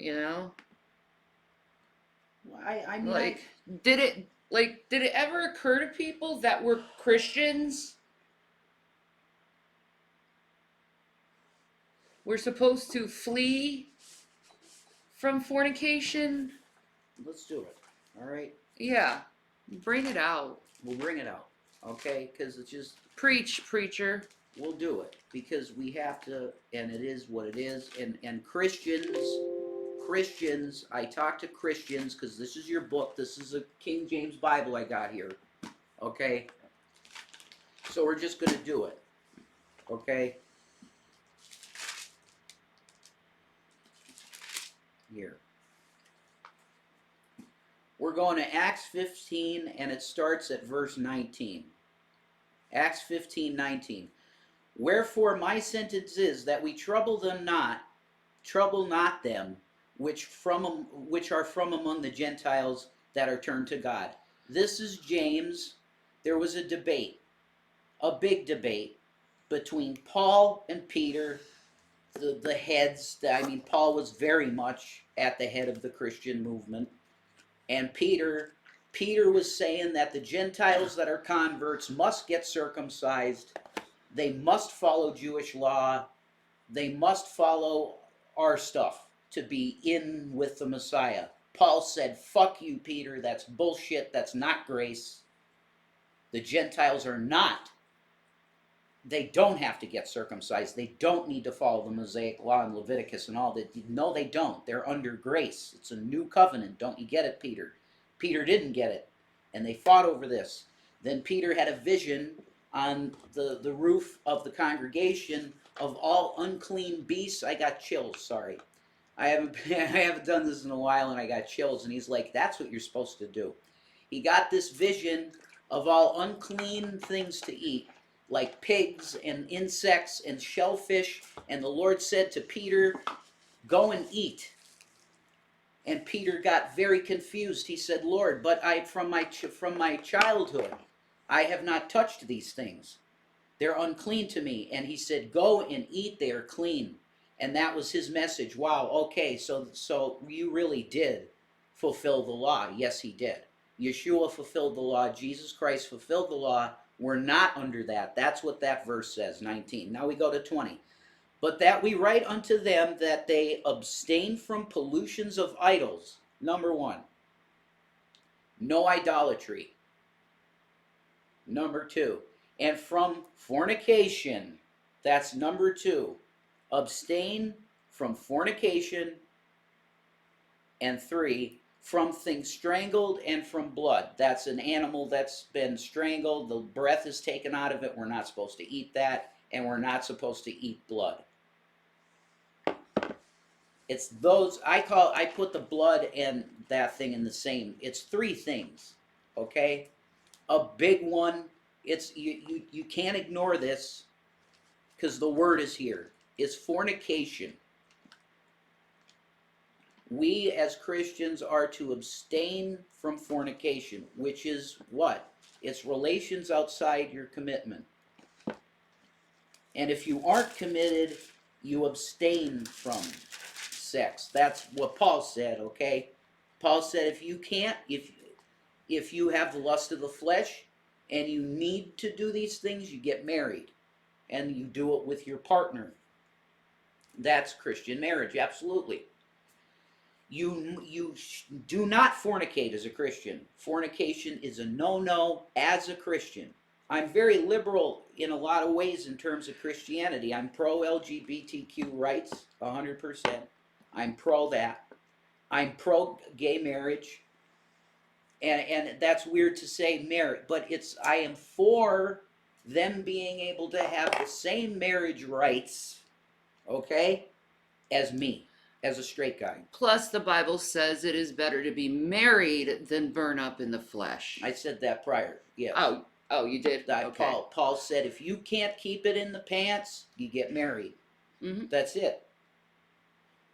you know? I mean, Did it ever occur to people that were Christians we're supposed to flee from fornication? let's do it. All right, Yeah. Bring it out. we'll bring it out. Okay, because it's just Preach, preacher. we'll do it because we have to, and it is what it is. And Christians, I talk to Christians because this is your book. This is a King James Bible I got here. Okay, so we're just gonna do it. Okay, here. We're going to Acts 15, and it starts at verse 19. Acts 15:19. Wherefore my sentence is that we trouble not them which are from among the Gentiles that are turned to God. This is James. There was a debate, a big debate between Paul and Peter, the heads. I mean, Paul was very much at the head of the Christian movement, and Peter was saying that the Gentiles that are converts must get circumcised. They must follow Jewish law. They must follow our stuff to be in with the Messiah. Paul said, fuck you, Peter. That's bullshit. That's not grace. The Gentiles are not. They don't have to get circumcised. They don't need to follow the Mosaic law and Leviticus and all that. No, they don't. They're under grace. It's a new covenant. Don't you get it, Peter? Peter didn't get it. And they fought over this. Then Peter had a vision on the roof of the congregation of all unclean beasts. I got chills, sorry. I haven't done this in a while, and I got chills. And he's like, that's what you're supposed to do. He got this vision of all unclean things to eat, like pigs and insects and shellfish. And the Lord said to Peter, go and eat. And Peter got very confused. He said, Lord, but from my childhood, I have not touched these things. They're unclean to me. And he said, go and eat, they are clean. And that was his message. Wow, okay, so you really did fulfill the law. Yes, he did. Yeshua fulfilled the law. Jesus Christ fulfilled the law. We're not under that. That's what that verse says, 19. Now we go to 20. But that we write unto them that they abstain from pollutions of idols. Number 1. No idolatry. Number 2. And from fornication. That's number 2. Abstain from fornication. And 3. From things strangled and from blood. That's an animal that's been strangled. The breath is taken out of it. We're not supposed to eat that. And we're not supposed to eat blood. It's those, I put the blood and that thing in the same. It's 3 things, okay? A big one, it's you can't ignore this because the word is here. It's fornication. We as Christians are to abstain from fornication, which is what? It's relations outside your commitment. And if you aren't committed, you abstain from sex. That's what Paul said, okay? Paul said if you have the lust of the flesh and you need to do these things, you get married and you do it with your partner. That's Christian marriage, absolutely. You do not fornicate as a Christian. Fornication is a no-no as a Christian. I'm very liberal in a lot of ways in terms of Christianity. I'm pro-LGBTQ rights, 100%. I'm pro that. I'm pro gay marriage. And that's weird to say marriage, but I am for them being able to have the same marriage rights, okay, as me, as a straight guy. Plus, the Bible says it is better to be married than burn up in the flesh. I said that prior, yes. Oh, you did? Okay. Paul said if you can't keep it in the pants, you get married. Mm-hmm. That's it.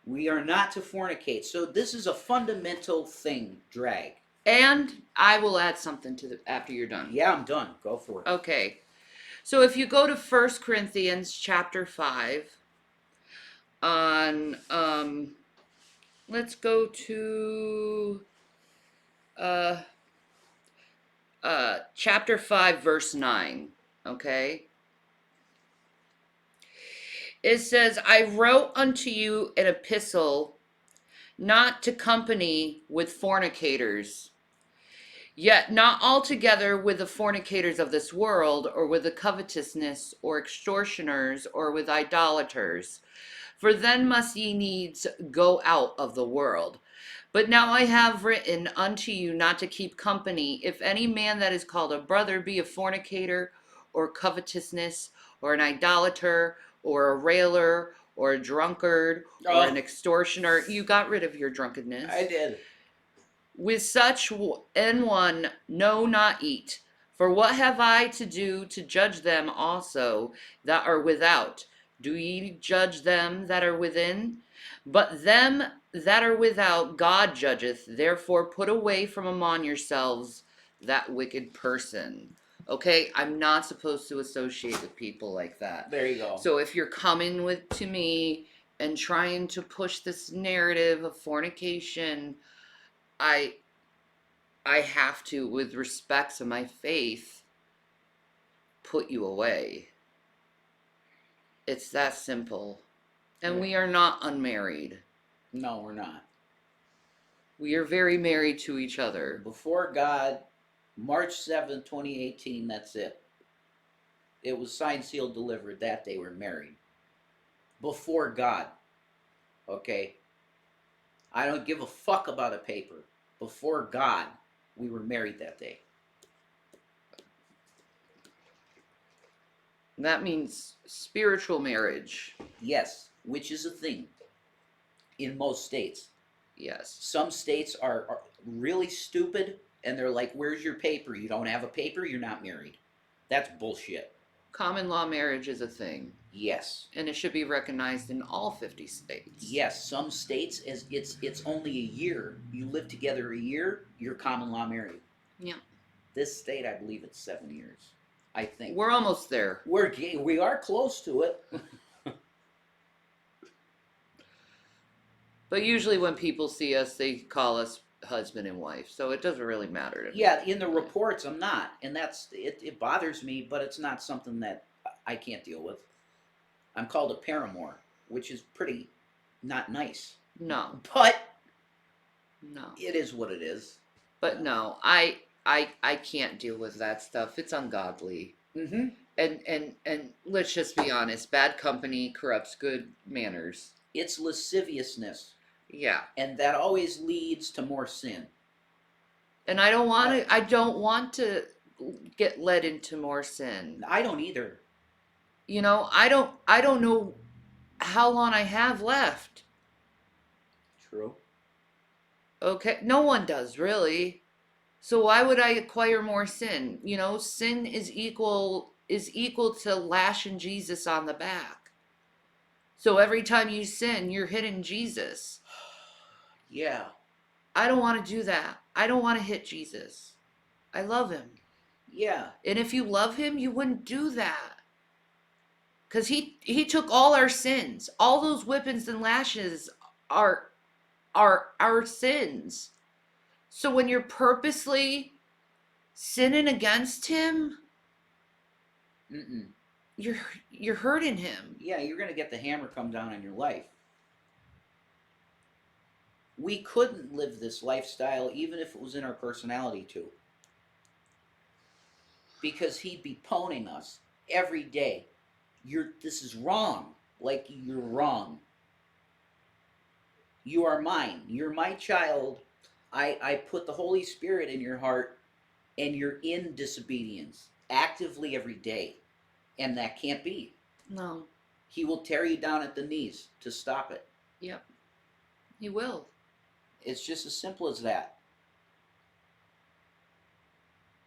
We are not to fornicate. So this is a fundamental thing, drag. And I will add something to after you're done. Yeah, I'm done. Go for it. Okay. So if you go to 1 Corinthians chapter 5, on let's go to uh chapter 5 verse 9. Okay? It says, I wrote unto you an epistle not to company with fornicators, yet not altogether with the fornicators of this world, or with the covetousness, or extortioners, or with idolaters. For then must ye needs go out of the world. But now I have written unto you not to keep company, if any man that is called a brother be a fornicator, or covetousness, or an idolater, or a railer, or a drunkard, or an Oh, extortioner. You got rid of your I drunkenness. did. With such an one, no, not eat. For what have I to do to judge them also that are without? Do ye judge them that are within? But them that are without God judgeth. Therefore put away from among yourselves that wicked person. Okay, I'm not supposed to associate with people like that. There you go. So if you're coming with to me and trying to push this narrative of fornication, I I have to, with respect to my faith, put you away. It's that simple. And we are not unmarried. No, we're not. We are very married to each other. Before God, March 7th, 2018, that's it. It was signed, sealed, delivered that day we're married. Before God. Okay? I don't give a fuck about a paper. Before God, we were married that day. That means spiritual marriage. Yes, which is a thing in most states. Yes. Some states are really stupid and they're like, where's your paper? You don't have a paper, you're not married. That's bullshit. Common law marriage is a thing. Yes. And it should be recognized in all 50 states. Yes, some states as it's only a year. You live together a year, you're common law married. Yeah. This state, I believe it's 7 years. I think We're almost there. we are close to it. But usually when people see us, they call us husband and wife. So it doesn't really matter to me. Yeah, in the reports, I'm not, and it bothers me, but it's not something that I can't deal with. I'm called a paramour, which is pretty not nice. No. But No. it is what it is. But no, I can't deal with that stuff. It's ungodly. Mm-hmm. And let's just be honest, bad company corrupts good manners. It's lasciviousness. Yeah. And that always leads to more sin. And I don't want to get led into more sin. I don't either. You know, I don't know how long I have left. True. Okay, no one does really. So why would I acquire more sin? You know, sin is equal to lashing Jesus on the back. So every time you sin, you're hitting Jesus. Yeah. I don't want to do that. I don't want to hit Jesus. I love him. Yeah. And if you love him, you wouldn't do that. Cuz he took all our sins. All those whippings and lashes are our sins. So when you're purposely sinning against him, Mm-mm. you're hurting him. Yeah, you're going to get the hammer come down on your life. We couldn't live this lifestyle even if it was in our personality to. Because he'd be poning us every day. This is wrong. Like you're wrong. You are mine. You're my child. I put the Holy Spirit in your heart and you're in disobedience actively every day. And that can't be. No. He will tear you down at the knees to stop it. Yep. He will. It's just as simple as that.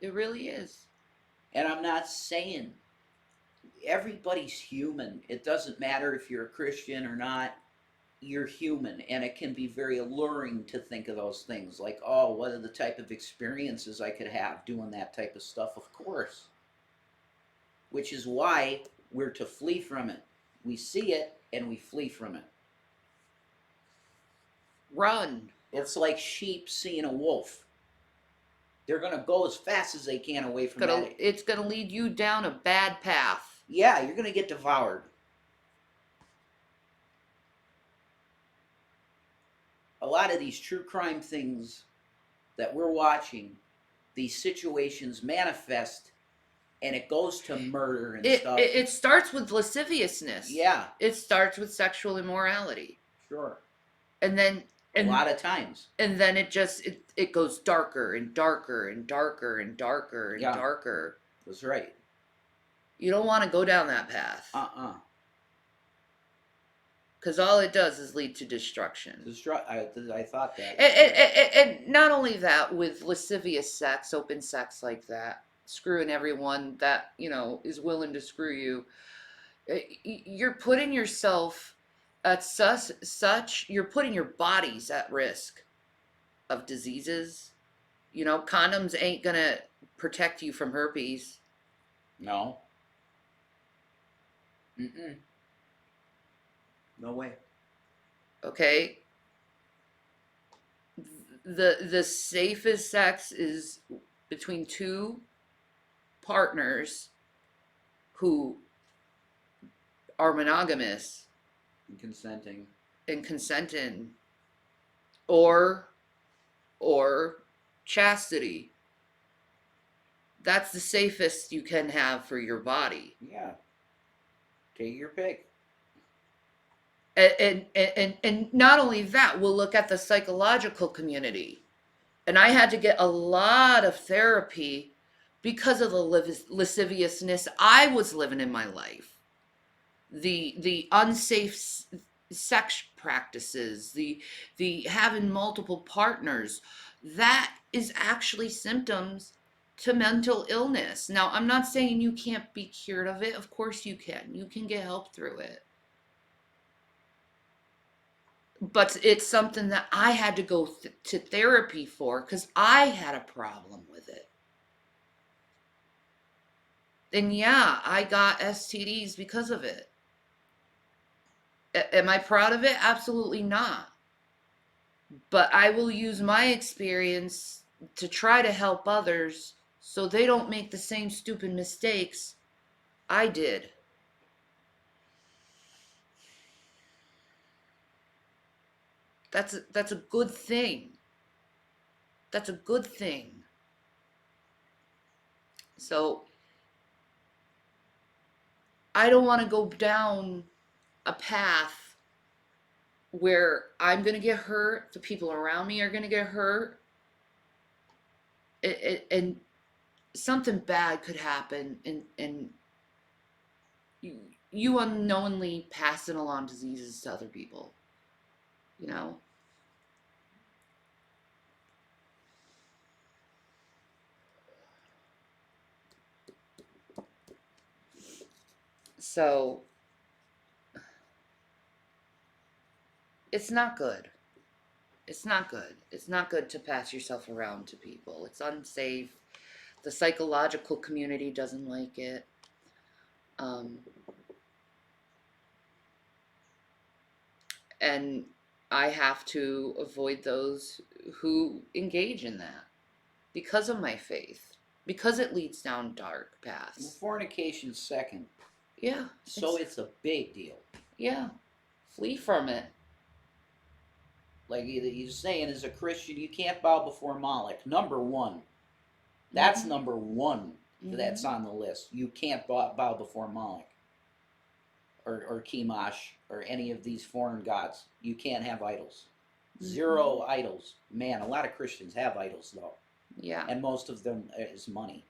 It really is. And I'm not saying everybody's human. It doesn't matter if you're a Christian or not. You're human, and it can be very alluring to think of those things like, oh, what are the type of experiences I could have doing that type of stuff? Of course. Which is why we're to flee from it. We see it and we flee from it. Run. It's like sheep seeing a wolf. They're going to go as fast as they can away from that. It's gonna lead you down a bad path. Yeah, you're going to get devoured. A lot of these true crime things that we're watching, these situations manifest, and it goes to murder and stuff. It starts with lasciviousness. Yeah. It starts with sexual immorality. Sure. And then a lot of times. And then it goes darker and darker and darker and darker and darker. That's right. You don't want to go down that path. Because all it does is lead to destruction. I thought that. And not only that, with lascivious sex, open sex like that, screwing everyone that, is willing to screw you, you're putting yourself at such, you're putting your bodies at risk of diseases. Condoms ain't going to protect you from herpes. No. No way. Okay. The safest sex is between two partners who are monogamous and consenting or chastity. That's the safest you can have for your body. Yeah. Take your pick. And not only that, we'll look at the psychological community. And I had to get a lot of therapy because of the lasciviousness I was living in my life. The unsafe sex practices, the having multiple partners, that is actually symptoms to mental illness. Now, I'm not saying you can't be cured of it. Of course you can. You can get help through it. But it's something that I had to go to therapy for because I had a problem with it. And yeah, I got STDs because of it. Am I proud of it? Absolutely not. But I will use my experience to try to help others so they don't make the same stupid mistakes I did. That's a good thing. That's a good thing. So I don't want to go down a path where I'm going to get hurt, the people around me are going to get hurt, and something bad could happen, and you unknowingly passing along diseases to other people. So it's not good. It's not good. It's not good to pass yourself around to people. It's unsafe. The psychological community doesn't like it. And I have to avoid those who engage in that because of my faith, because it leads down dark paths. Well, fornication's second. Yeah. So it's a big deal. Yeah. Flee from it. Like he's saying, as a Christian, you can't bow before Moloch. Number one. That's number one that's on the list. You can't bow before Moloch. Or Chemosh, or any of these foreign gods. You can't have idols. 0 idols. Man, a lot of Christians have idols, though. Yeah. And most of them is money.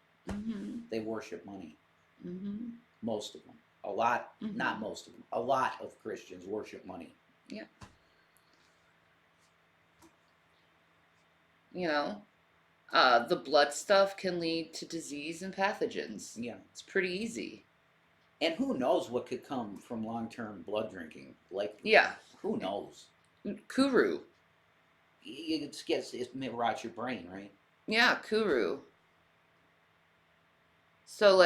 They worship money. Most of them. A lot, not most of them. A lot of Christians worship money. Yeah. The blood stuff can lead to disease and pathogens. Yeah. It's pretty easy. And who knows what could come from long-term blood drinking? Who knows? Kuru. It may rot your brain, right? Yeah, Kuru. So,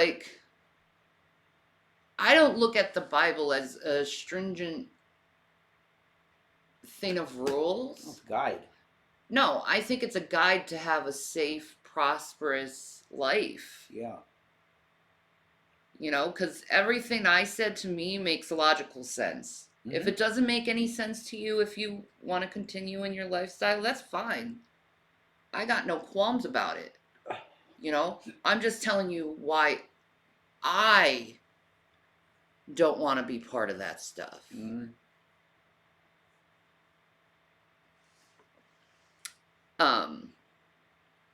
I don't look at the Bible as a stringent thing of rules. Oh, guide. No, I think it's a guide to have a safe, prosperous life. Yeah. You know, because everything I said to me makes logical sense. If Mhm. it doesn't make any sense to you, if you want to continue in your lifestyle, that's fine. I got no qualms about it. You know, I'm just telling you why I don't want to be part of that stuff. Mhm. Um,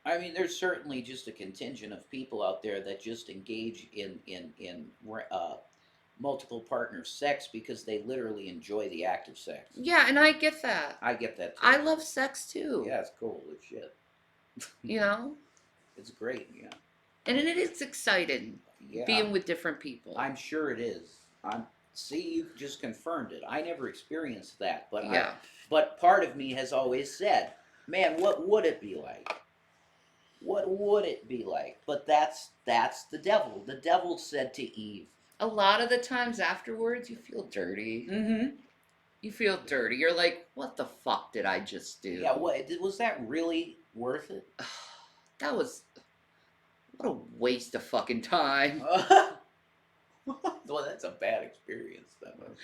I mean, there's certainly just a contingent of people out there that just engage in multiple partner sex because they literally enjoy the act of sex. yeah, and I get that. I get that too. I love sex too. Yeah, it's cool as shit. You know, It's great. Yeah. and it is exciting Yeah. being with different people. I'm sure it is. I'm. See, you just confirmed it. I never experienced that, but Yeah. But part of me has always said, "Man, what would it be like? What would it be like?" But that's the devil. The devil said to Eve. A lot of the times afterwards, you feel dirty. Mm-hmm. You feel dirty. You're like, what the fuck did I just do? Yeah. What was that really worth it? That was what a waste of fucking time. Well, that's a bad experience. That was.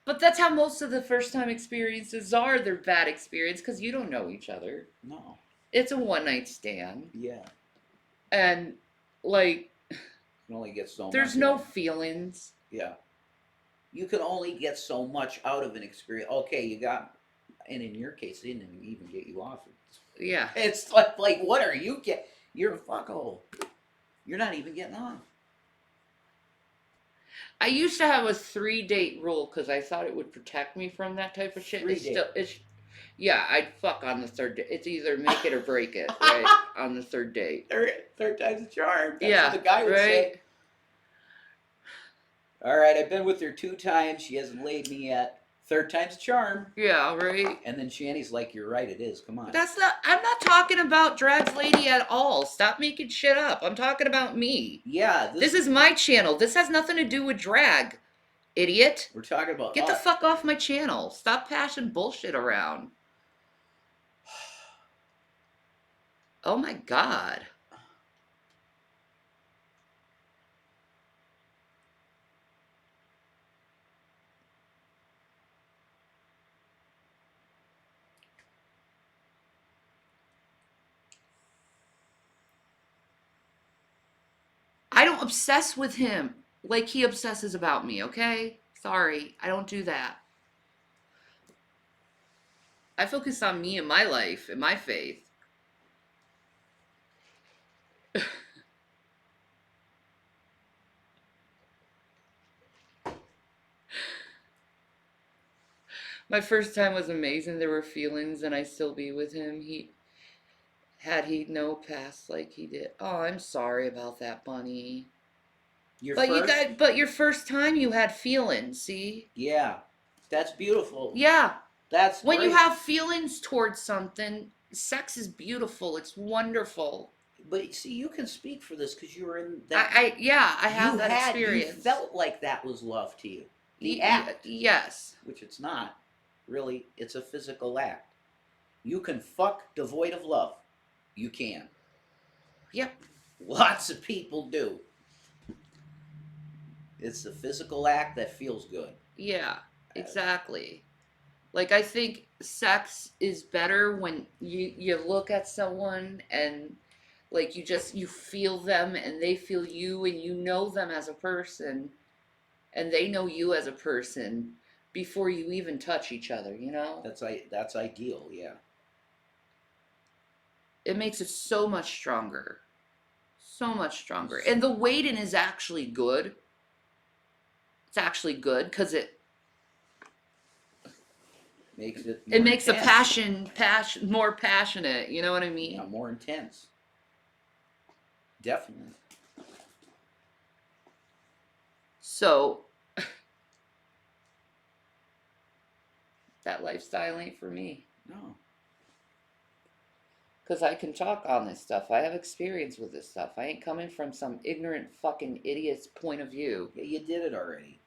But that's how most of the first time experiences are. They're bad experience because you don't know each other. No. It's a one night stand. Yeah. And like You can only get so much. there's no feelings. Yeah. You can only get so much out of an experience. Okay, you got, and in your case, they didn't even get you off. Yeah. It's like what are you get? You're a fuckhole. You're not even getting off. I used to have a 3-date rule because I thought it would protect me from that type of shit. Yeah, I'd fuck on the third date. It's either make it or break it, right? On the third date. Third time's a charm. That's yeah, what the guy would right? say. All right, I've been with her 2 times. She hasn't laid me yet. Third time's a charm. Yeah, right. And then Shanny's like, "You're right, it is. Come on." I'm not talking about Drag's Lady at all. Stop making shit up. I'm talking about me. Yeah, This is my channel. This has nothing to do with drag, idiot. we're talking about. Get the fuck off my channel. Stop passing bullshit around. Oh my god. I don't obsess with him like he obsesses about me, okay? Sorry, I don't do that. I focus on me and my life and my faith. My first time was amazing. There were feelings, and I still be with him. He no past like he did. Oh, I'm sorry about that, Bunny. But your first time you had feelings. See? Yeah, that's beautiful. Yeah. That's when great. you have feelings towards something. Sex is beautiful. It's wonderful. But see, you can speak for this because you were in that. I have that experience. You felt like that was love to you. The act. Yes. Which it's not. Really, it's a physical act. You can fuck devoid of love. You can. Yep. Lots of people do. It's the physical act that feels good. Yeah, exactly. Like, I think sex is better when you look at someone and like you feel them and they feel you and you know them as a person and they know you as a person before you even touch each other, you know? That's ideal, yeah. It makes it so much stronger. So much stronger. And the waiting is actually good. It's actually good because it makes it makes the passion more passionate, you know what I mean? Yeah, more intense. Definitely. So that lifestyle ain't for me. No. Because I can talk on this stuff. I have experience with this stuff. I ain't coming from some ignorant fucking idiot's point of view. Yeah, you did it already.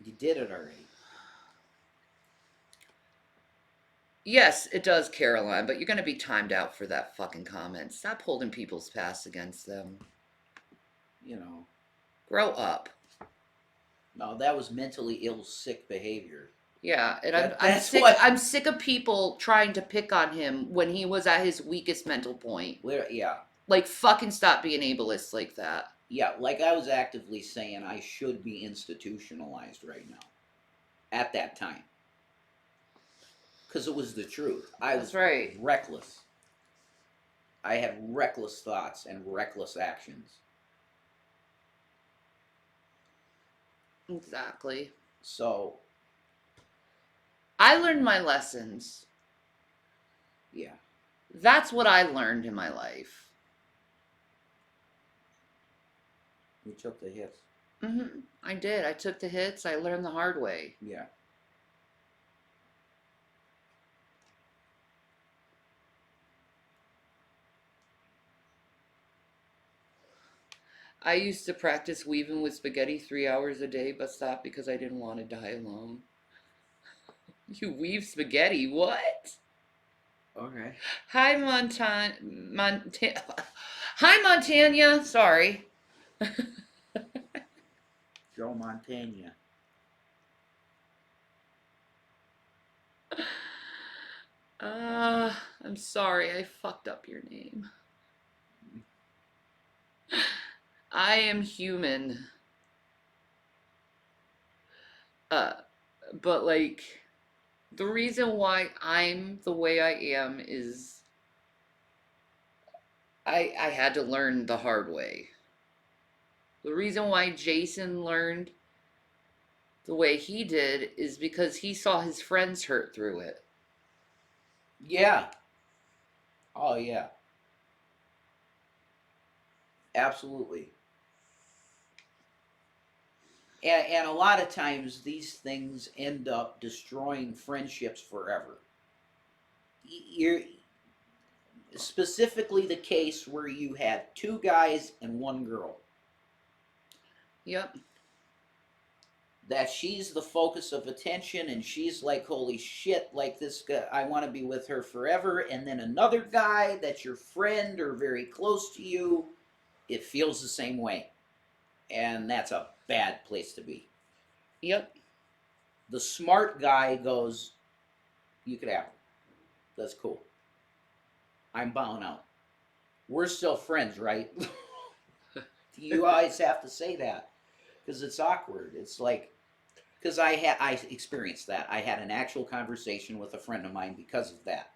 You did it already. Yes, it does, Caroline, but you're going to be timed out for that fucking comment. Stop holding people's past against them. You know. Grow up. No, that was mentally ill, sick behavior. Yeah, and I'm That's sick. what. I'm sick of people trying to pick on him when he was at his weakest mental point. Yeah. Like, fucking stop being ableist like that. Yeah, like I was actively saying, I should be institutionalized right now. At that time. Because it was the truth. I That's was right. reckless. I had reckless thoughts and reckless actions. Exactly. So, I learned my lessons. yeah. That's what I learned in my life. We took the hits. I did. I took the hits. I learned the hard way. Yeah. I used to practice weaving with spaghetti 3 hours a day, but stopped because I didn't want to die alone. You weave spaghetti? What? Okay. Hi, Hi, Montana. Sorry. Joe Montana. I'm sorry. I fucked up your name. I am human. Uh, but like, the reason why I'm the way I am is I had to learn the hard way. The reason why Jason learned the way he did is because he saw his friends hurt through it. Yeah. Oh, yeah. Absolutely. And a lot of times these things end up destroying friendships forever. You're specifically the case where you had two guys and one girl. Yep. That she's the focus of attention and she's like, holy shit, like this guy, I want to be with her forever. And then another guy that's your friend or very close to you, it feels the same way. And that's a bad place to be. Yep. The smart guy goes, you could have her. That's cool. I'm bowing out. We're still friends, right? You always have to say that because it's awkward. It's like, because I experienced that. I had an actual conversation with a friend of mine because of that,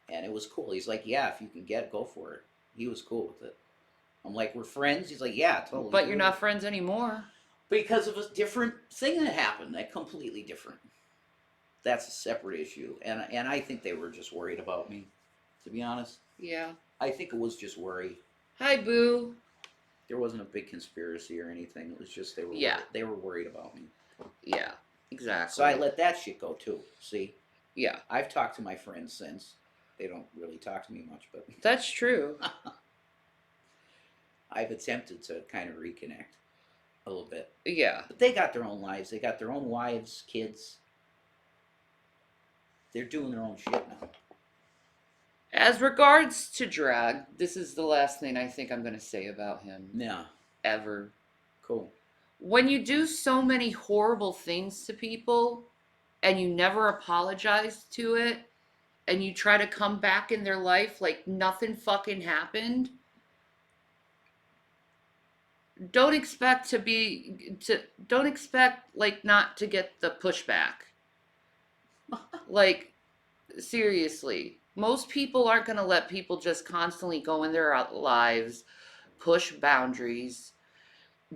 and it was cool. He's like, "Yeah, if you can get it, go for it." He was cool with it. I'm like, "We're friends." He's like, "Yeah, totally." But you're not friends anymore. Because of a different thing that happened. That completely different. That's a separate issue, and I think they were just worried about me. To be honest, Yeah. I think it was just worry. Hi, Boo. There wasn't a big conspiracy or anything. It was just they were worried about me. Yeah. Exactly. So I let that shit go too. See, Yeah. I've talked to my friends since. They don't really talk to me much, but That's true. I've attempted to kind of reconnect a little bit. Yeah. But they got their own lives. They got their own wives, kids. They're doing their own shit now. As regards to drag, this is the last thing I think I'm going to say about him. Yeah. Ever. Cool. When you do so many horrible things to people and you never apologize to it and you try to come back in their life like nothing fucking happened, don't expect like not to get the pushback. Like, seriously, most people aren't going to let people just constantly go in their lives, push boundaries,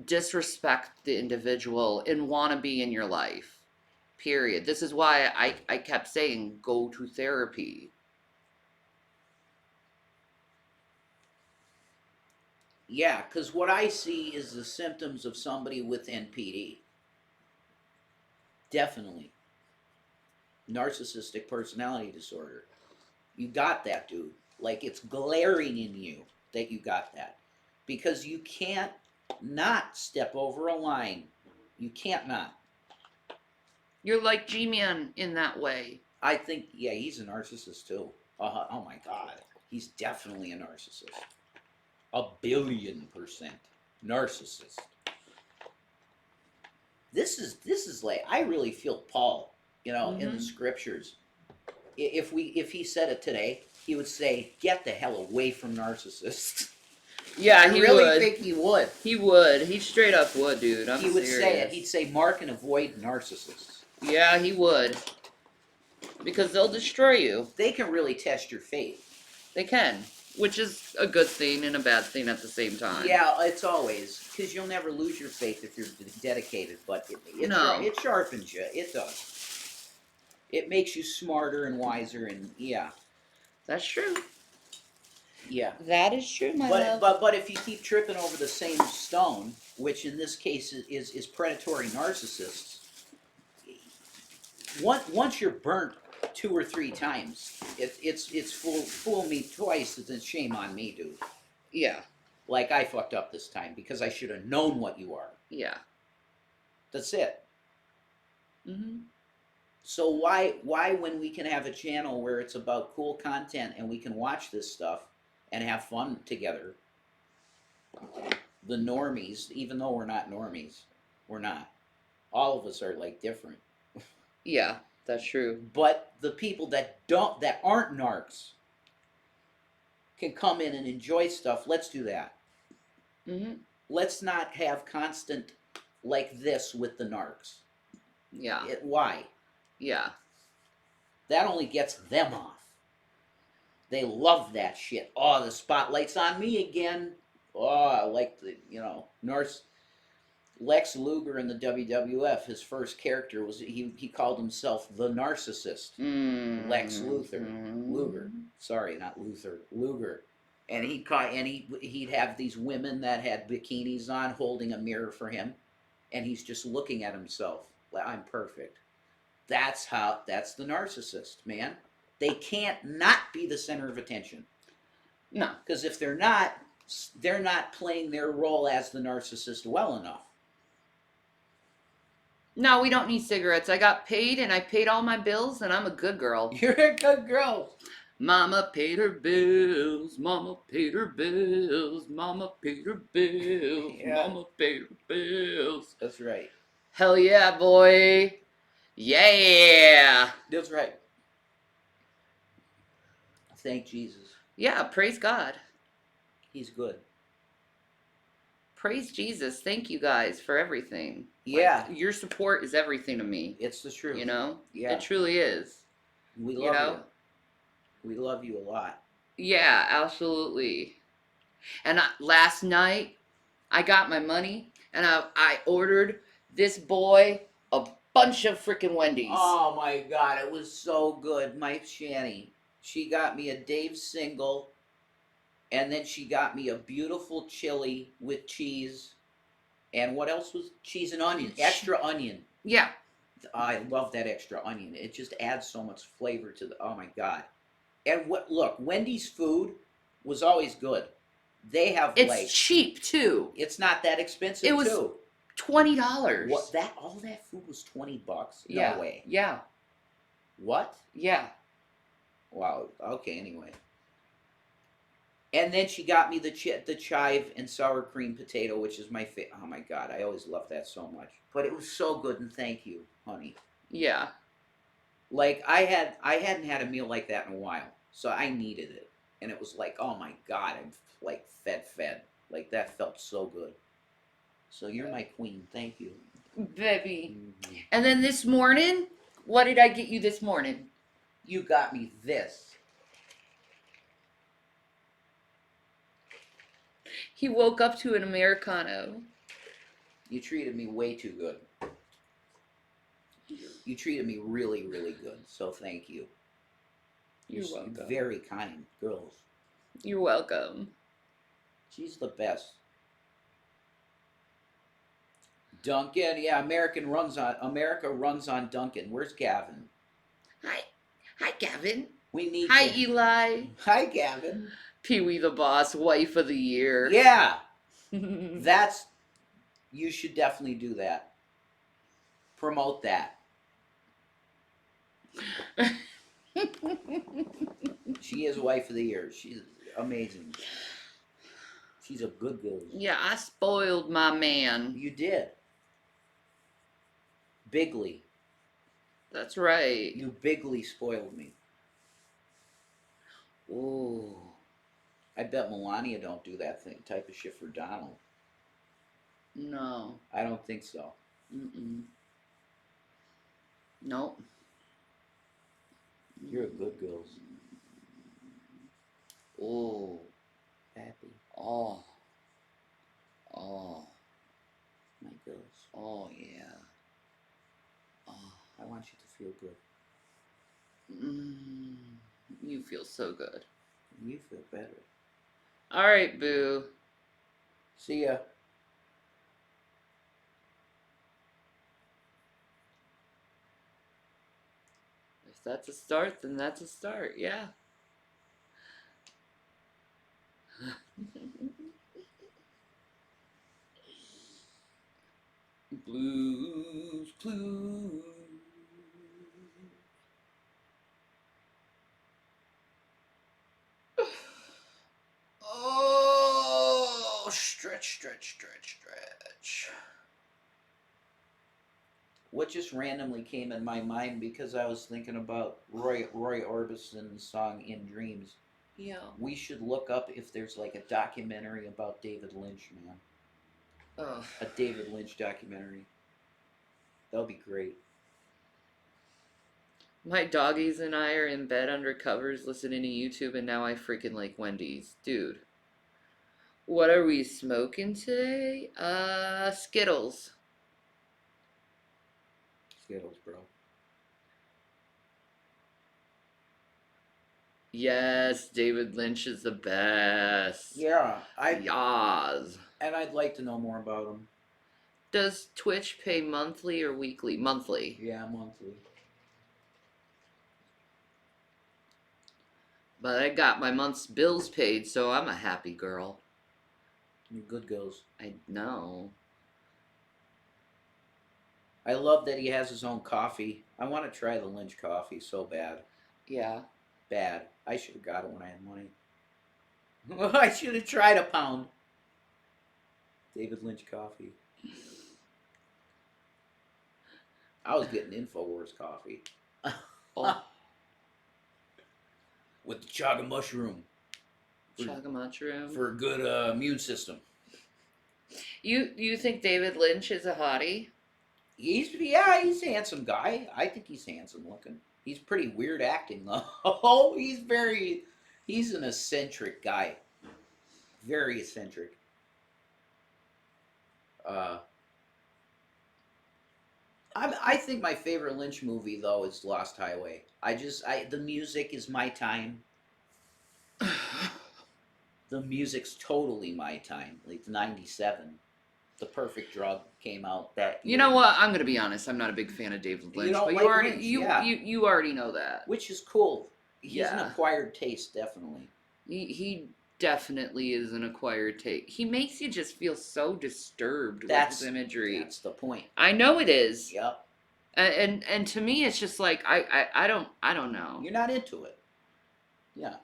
disrespect the individual, and want to be in your life. Period. This is why I kept saying go to therapy. Yeah, because what I see is the symptoms of somebody with NPD. Definitely. Narcissistic personality disorder. You got that, dude. Like, it's glaring in you that you got that. Because you can't not step over a line You can't not. You're like G-Man in that way. I think, yeah, he's a narcissist too. Oh my God. He's definitely a narcissist. 1,000,000,000% narcissist. This is like, I really feel Paul, in the Mm-hmm. scriptures. If he said it today, he would say, "Get the hell away from narcissists." Yeah, I he really would. think he would. He would. He straight up would, dude. I'm He would serious. say it. He'd say, "Mark and avoid narcissists." Yeah, he would. Because they'll destroy you. They can really test your faith. They can. Which is a good thing and a bad thing at the same time. Yeah, it's always, because you'll never lose your faith if you're dedicated, but it sharpens you. It does. It makes you smarter and wiser, and yeah. That's true. Yeah. That is true, my love. But if you keep tripping over the same stone, which in this case is predatory narcissists, once you're burnt 2 or 3 times, it's fool me twice, and shame on me, dude. Yeah. Like, I fucked up this time because I should have known what you are. Yeah. That's it. Mm-hmm. So why when we can have a channel where it's about cool content and we can watch this stuff and have fun together, the normies, even though we're not normies, we're not. All of us are like different. Yeah, that's true. But the people that aren't narcs can come in and enjoy stuff. Let's do that. Mm-hmm. Let's not have constant like this with the narcs. Yeah. Why? Yeah. That only gets them off. They love that shit. Oh, the spotlight's on me again. Oh, I like the, Lex Luger in the WWF, his first character was, he called himself the narcissist. Mm-hmm. Lex Luger. Sorry, not Luther. Luger. And he'd have these women that had bikinis on holding a mirror for him, and he's just looking at himself. I'm perfect. That's the narcissist, man. They can't not be the center of attention. No. Because if they're not playing their role as the narcissist well enough. No, we don't need cigarettes. I got paid and I paid all my bills and I'm a good girl. You're a good girl. Mama paid her bills. Mama paid her bills. Mama paid her bills. Yeah. Mama paid her bills. That's right. Hell yeah, boy. Yeah. That's right. Thank Jesus. Yeah, praise God. He's good. Praise Jesus. Thank you guys for everything. Yeah. Like, your support is everything to me. It's the truth. Yeah. It truly is. We love you. We love you a lot. Yeah, absolutely. And last night, I got my money and I ordered this boy a bunch of freaking Wendy's. Oh my God, it was so good. My Shani, she got me a Dave single, and then she got me a beautiful chili with cheese. And what else was cheese and onion? Extra onion. Yeah. I love that extra onion. It just adds so much flavor to the. Oh my God. And look, Wendy's food was always good. They have it's cheap too. It's not that expensive. It was too. $20. What all that food was $20? Yeah. No way. Yeah. What? Yeah. Wow. Okay. Anyway. And then she got me the chive and sour cream potato, which is my favorite. Oh my God, I always love that so much. But it was so good, and thank you, honey. Yeah. Like I hadn't had a meal like that in a while, so I needed it, and it was like, oh my God, I'm like fed. Like that felt so good. So you're my queen. Thank you, baby. Mm-hmm. And then this morning, what did I get you this morning? You got me this. He woke up to an Americano. You treated me way too good. You treated me really, really good. So thank you. You're welcome. Very kind, girls. You're welcome. She's the best. Duncan, yeah, America runs on Duncan. Where's Gavin? Hi, Gavin. We need. Hi, Eli. Hi, Gavin. Pee-wee the Boss, wife of the year. Yeah, you should definitely do that. Promote that. She is wife of the year. She's amazing. She's a good girl. Yeah, I spoiled my man. You did. Bigly. That's right. You bigly spoiled me. Ooh. I bet Melania don't do that type of shit for Donald. No. I don't think so. Mm-mm. Nope. You're a good girl. Ooh. Happy. Oh. Oh. My girls. Oh, yeah. Oh. I want you to feel good. You feel so good. You feel better. All right, boo. See ya. If that's a start, then that's a start. Yeah. Blues Clues. Oh, stretch, stretch, stretch, stretch. What just randomly came in my mind because I was thinking about Roy Orbison's song "In Dreams." Yeah. We should look up if there's like a documentary about David Lynch, man. Ugh. A David Lynch documentary. That would be great. My doggies and I are in bed under covers listening to YouTube, and now I freaking like Wendy's. Dude. What are we smoking today? Skittles. Skittles, bro. Yes, David Lynch is the best. Yeah, Yas. and I'd like to know more about him. Does Twitch pay monthly or weekly? Monthly. Yeah, monthly. But I got my month's bills paid, so I'm a happy girl. You're good girls. I know. I love that he has his own coffee. I want to try the Lynch coffee so bad. Yeah. Bad. I should have got it when I had money. I should have tried a pound. David Lynch coffee. I was getting InfoWars coffee. Oh. With the chaga mushroom. Chaga mushroom. For a good immune system. You think David Lynch is a hottie? He's a handsome guy. I think he's handsome looking. He's pretty weird acting though. Oh, he's an eccentric guy. Very eccentric. I think my favorite Lynch movie though is Lost Highway. The music is my time. The music's totally my time. Like '97, The Perfect Drug came out that year. You know what? I'm gonna be honest. I'm not a big fan of David Lynch. You don't but like you already Lynch, you, yeah. you already know that. Which is cool. He's an Yeah. acquired taste, definitely. He definitely is an acquired taste. He makes you just feel so disturbed with That's his imagery. That's the point. I know it is. Yep. And to me, it's just like I don't know. You're not into it. Yeah.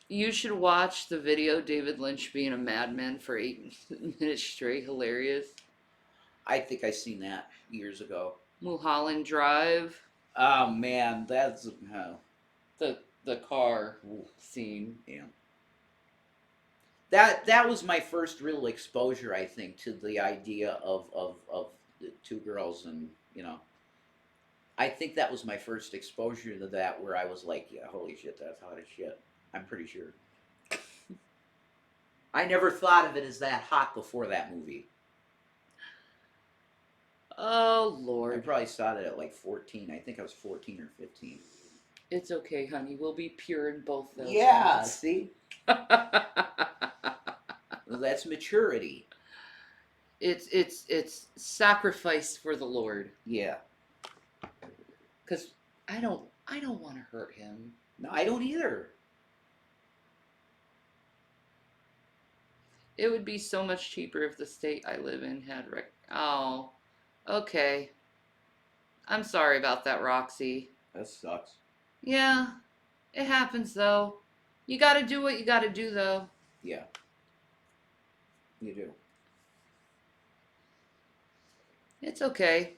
You should watch the video David Lynch being a madman for 8 minutes straight. Hilarious. I think I seen that years ago. Mulholland Drive. Oh man, that's The car scene. Yeah. That was my first real exposure, I think, to the idea of the two girls, and I think that was my first exposure to that, where I was like, yeah, holy shit, that's hot as shit. I'm pretty sure. I never thought of it as that hot before that movie. Oh I Lord. probably saw that at like 14. I think I was 14 or 15. It's okay, honey. We'll be pure in both those. Yeah, see? That's maturity. It's sacrifice for the Lord. Yeah. Cause I don't want to hurt him. No, I don't either. It would be so much cheaper if the state I live in had Oh, okay. I'm sorry about that, Roxy. That sucks. Yeah, it happens though. You gotta do what you gotta do though. Yeah, you do. It's okay.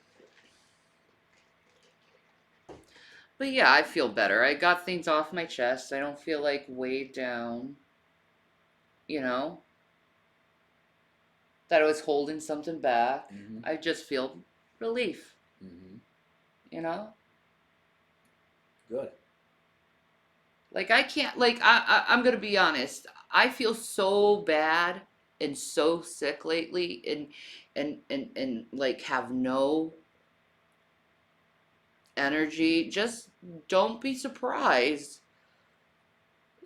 But yeah, I feel better. I got things off my chest. I don't feel like weighed down, you know, that I was holding something back. Mm-hmm. I just feel relief, Mm-hmm. you know? Good. Like I can't like I'm going to be honest. I feel so bad and so sick lately and like have no energy. Just don't be surprised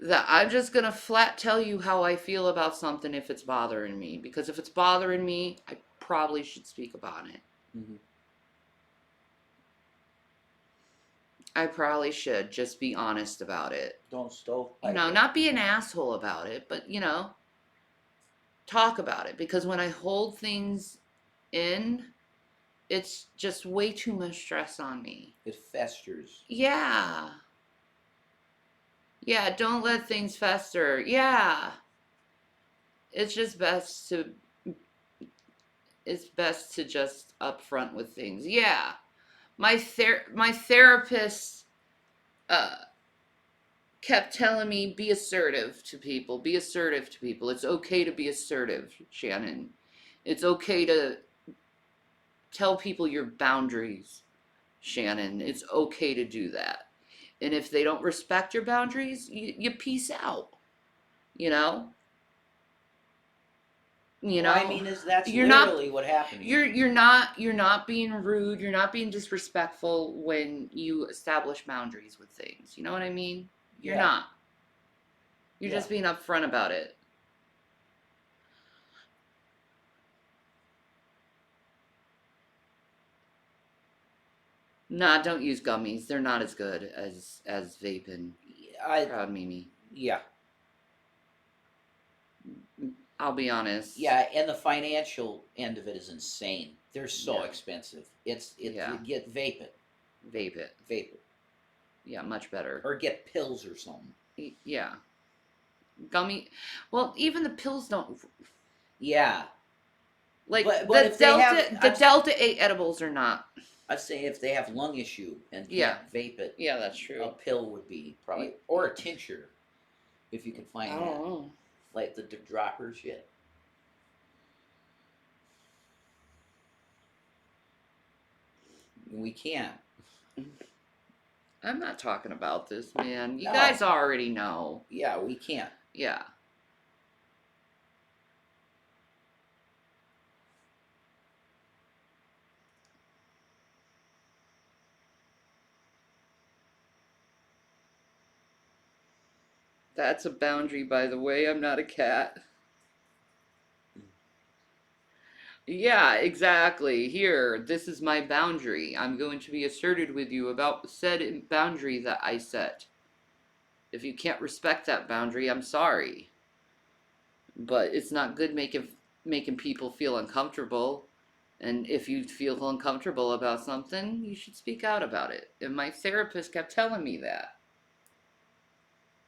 that I'm just gonna flat tell you how I feel about something if it's bothering me. Because if it's bothering me, I probably should speak about it. Mm-hmm. I probably should just be honest about it. Don't stovepipe You know, it. not be an asshole about it, but talk about it. Because when I hold things in, it's just way too much stress on me. It festers. Yeah. Yeah, don't let things fester. Yeah. It's just best to just upfront with things. Yeah. My therapist uh kept telling me be assertive to people. Be assertive to people. It's okay to be assertive, Shannon. It's okay to tell people your boundaries, Shannon. It's okay to do that. And if they don't respect your boundaries, you peace out. You know? You Well, I know? mean, that's You're not literally what happened you're here. you're not being rude, you're not being disrespectful when you establish boundaries with things. You know what I mean? You're Yeah. not. You're Yeah. just being upfront about it. Nah, don't use gummies. They're not as good as vaping. I. Proud Mimi. Yeah. I'll be honest. Yeah, and the financial end of it is insane. They're so Yeah. expensive. It's Yeah. get vape it, Vape it. vape it, Yeah, much better. or get pills or something. Yeah. Gummy. Well, even the pills don't. Yeah, Like but if they have, The Delta 8 edibles are not. I'd say if they have lung issue and Yeah. can't vape it, Yeah, that's a true. pill would be probably, or a tincture, if you can find I that, don't know. like the dropper shit. We can't. I'm not talking about this, man. You No. guys already know. Yeah, we can't. Yeah. That's a boundary, by the way. I'm not a cat. Yeah, exactly. Here, this is my boundary. I'm going to be asserted with you about said boundary that I set. If you can't respect that boundary, I'm sorry. But it's not good making people feel uncomfortable. And if you feel uncomfortable about something, you should speak out about it. And my therapist kept telling me that.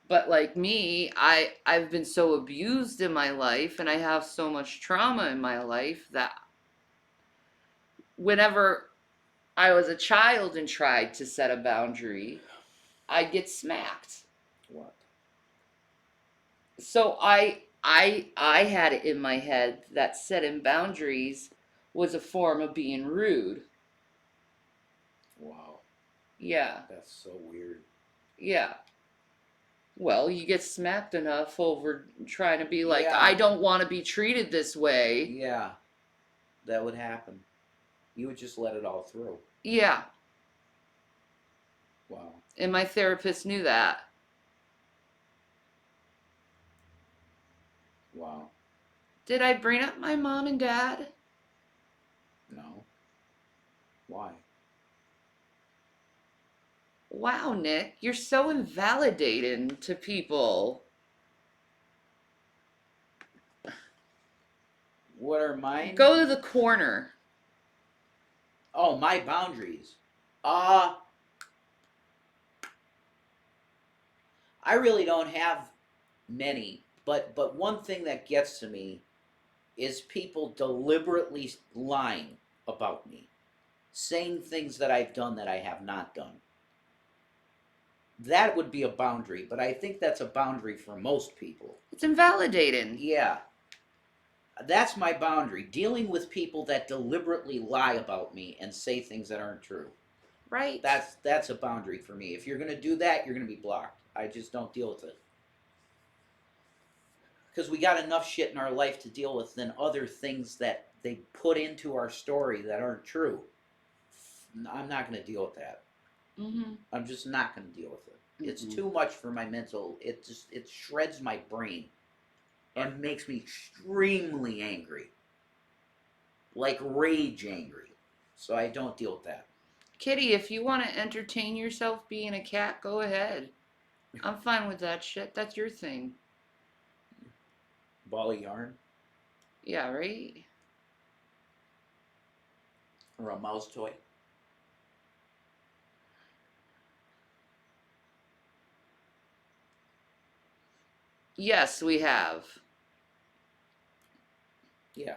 But like me, I've been so abused in my life and I have so much trauma in my life that whenever I was a child and tried to set a boundary, I'd get smacked. What? So I had it in my head that setting boundaries was a form of being rude. Wow, Yeah. that's so weird. Yeah. Well, you get smacked enough over trying to be like, Yeah. I don't want to be treated this way. Yeah, that would happen. You would just let it all through. Yeah. Wow. And my therapist knew that. Wow. Did I bring up my mom and dad? No. Why? Wow, Nick, you're so invalidating to people. What are mine? Go to the corner. Oh, my boundaries. Uh, I really don't have many, but one thing that gets to me is people deliberately lying about me, saying things that I've done that I have not done. That would be a boundary, but I think that's a boundary for most people. It's invalidating. Yeah, that's my boundary. Dealing with people that deliberately lie about me and say things that aren't true. Right. That's a boundary for me. If you're gonna do that, you're gonna be blocked. I just don't deal with it. Because we got enough shit in our life to deal with than other things that they put into our story that aren't true. I'm not going to deal with that. Mm-hmm. I'm just not going to deal with it. It's Mm-mm. too much for my mental. It shreds my brain and makes me extremely angry, like rage angry. So I don't deal with that. Kitty, if you want to entertain yourself being a cat, go ahead. I'm fine with that shit. That's your thing. Ball of yarn Yeah, right? or a mouse toy. Yes, we have. Yeah.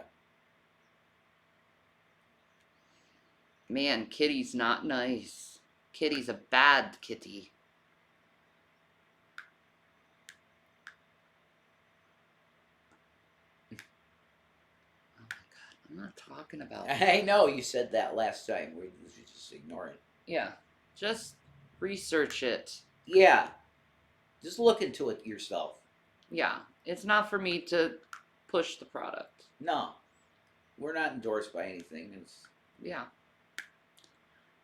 Man, Kitty's not nice. Kitty's a bad kitty. Oh my god, I'm not talking about that. I know you said that last time. We just ignore it. Yeah, just research it. Yeah. Just look into it yourself. Yeah, it's not for me to push the product. No, we're not endorsed by anything. It's Yeah.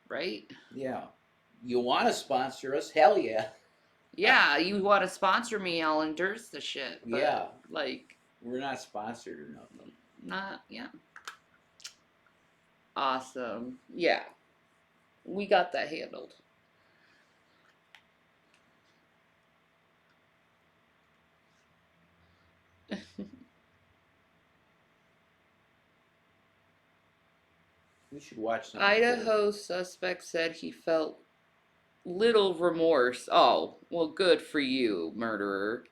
Right? yeah. You want to sponsor us? Hell yeah. Yeah, you want to sponsor me, I'll endorse the shit. But, Yeah. like, We're not sponsored or nothing. not, yeah. Awesome. Yeah, we got that handled. We should watch something. Idaho suspect said he felt little remorse. Oh, well, good for you, murderer.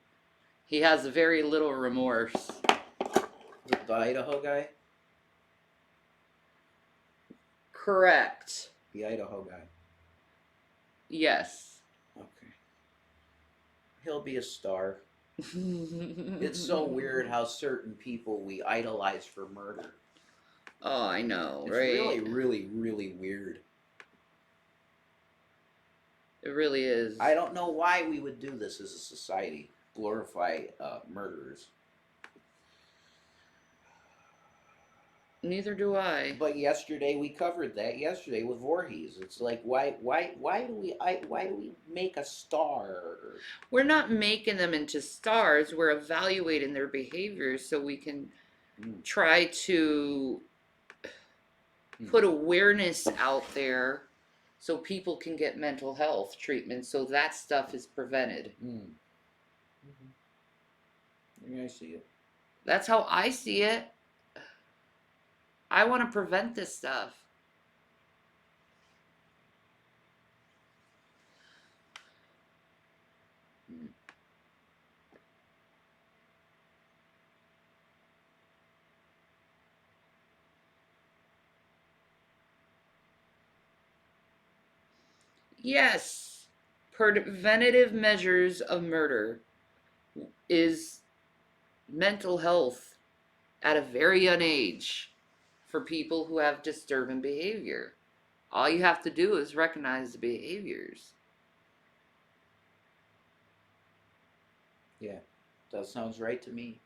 He has very little remorse. The Idaho guy? Correct. The Idaho guy. Yes. Okay. He'll be a star. It's so weird how certain people we idolize for murder. Oh, I know, It's right? really, really, really weird. It really is. I don't know why we would do this as a society. Glorify murderers. Neither do I. But yesterday we covered that yesterday with Voorhees. It's like why do we make a star? We're not making them into stars. We're evaluating their behaviors so we can try to put awareness out there so people can get mental health treatment so that stuff is prevented. Yeah, I see it. That's how I see it. I want to prevent this stuff. Yes, preventative measures of murder is mental health at a very young age for people who have disturbing behavior. All you have to do is recognize the behaviors. Yeah, that sounds right to me.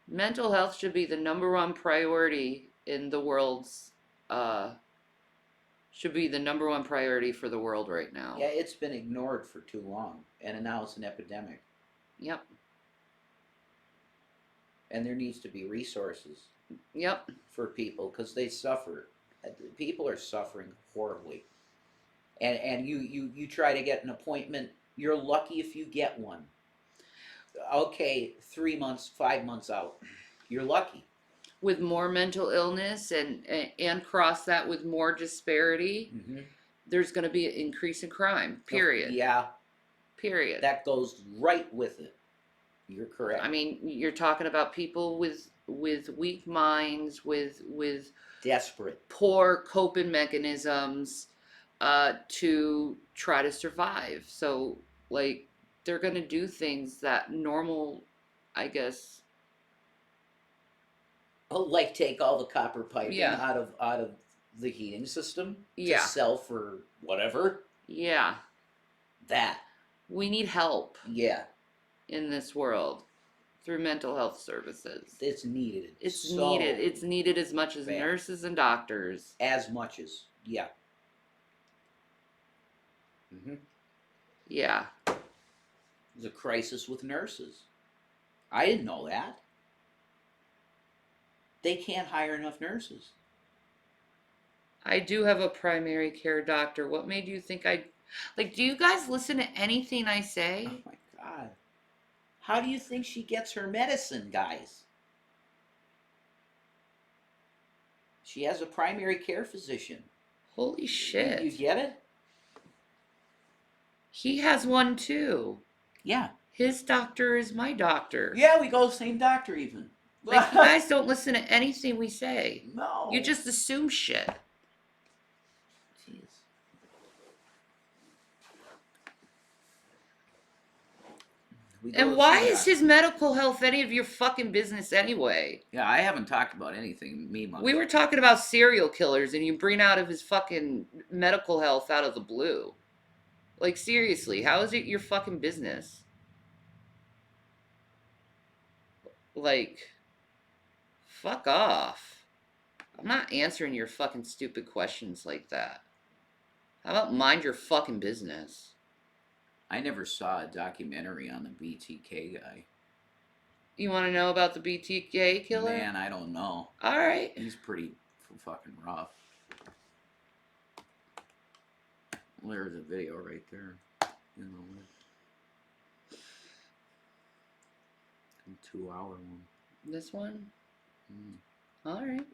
Mental health should be the number one priority in the world's should be the number one priority for the world right now. Yeah, it's been ignored for too long, and now it's an epidemic. Yep. And there needs to be resources. Yep. For people because they suffer. People are suffering horribly. And you try to get an appointment. You're lucky if you get one. Okay, 3 months, 5 months out. You're lucky. with more mental illness and cross that with more disparity, Mm-hmm. there's going to be an increase in crime. Period. Yeah, Period. that goes right with it. You're correct. I mean, you're talking about people with weak minds, with Desperate. poor coping mechanisms to try to survive. So, like, they're going to do things that normal, I guess. Oh, like take all the copper piping Yeah. out of the heating system to Yeah. sell for whatever. Yeah. That. We need help Yeah. in this world through mental health services. It's needed. It's so needed. It's needed as much as bad. nurses and doctors. As much as, yeah. Mm-hmm. Yeah. There's a crisis with nurses. I didn't know that. They can't hire enough nurses. I do have a primary care doctor. What made you think I like, do you guys listen to anything I Oh say? my God. How do you think she gets her medicine, guys? She has a primary care physician. Holy shit. You get it? He has one too. Yeah. His doctor is my doctor. Yeah, we go to the same doctor even. Like, you guys don't listen to anything we say. No. You just assume shit. Jeez. And why is his medical health any of your fucking business anyway? Yeah, I haven't talked about anything. We were talking about serial killers and you bring out of his fucking medical health out of the blue. Like, seriously, how is it your fucking business? Like, fuck off. I'm not answering your fucking stupid questions like that. How about mind your fucking business? I never saw a documentary on the BTK guy. You want to know about the BTK killer? Man, I don't know. All right. He's pretty fucking rough. Well, there's a video right there. You know, 2-hour one. This one? All right.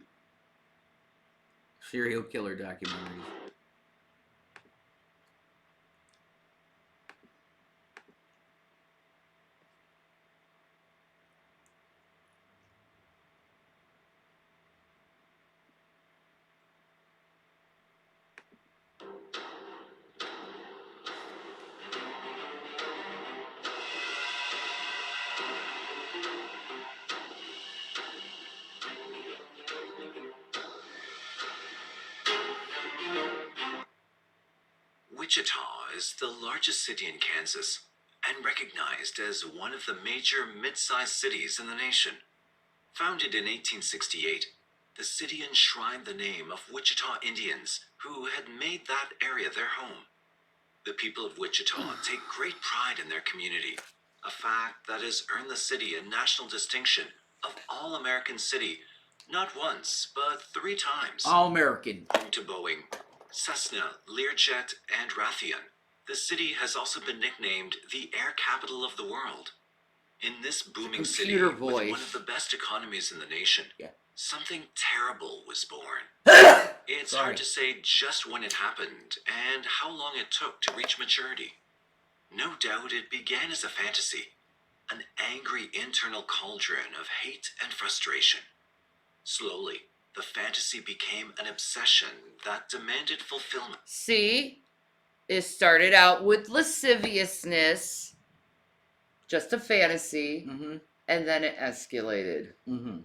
Serial killer documentaries. Wichita is the largest city in Kansas and recognized as one of the major mid-sized cities in the nation. Founded in 1868, the city enshrined the name of Wichita Indians who had made that area their home. The people of Wichita take great pride in their community, a fact that has earned the city a national distinction of All-American City, not once, but 3 times. All-American. Home to Boeing, Cessna, Learjet, and Raytheon, the city has also been nicknamed the air capital of the world. In this booming city Computer with voice. one of the best economies in the nation, something terrible was born. It's Sorry. hard to say just when it happened and how long it took to reach maturity. No doubt it began as a fantasy, an angry internal cauldron of hate and frustration. Slowly, the fantasy became an obsession that demanded fulfillment. See? It started out with lasciviousness, just a fantasy, Mm-hmm. and then it escalated. Mm-hmm.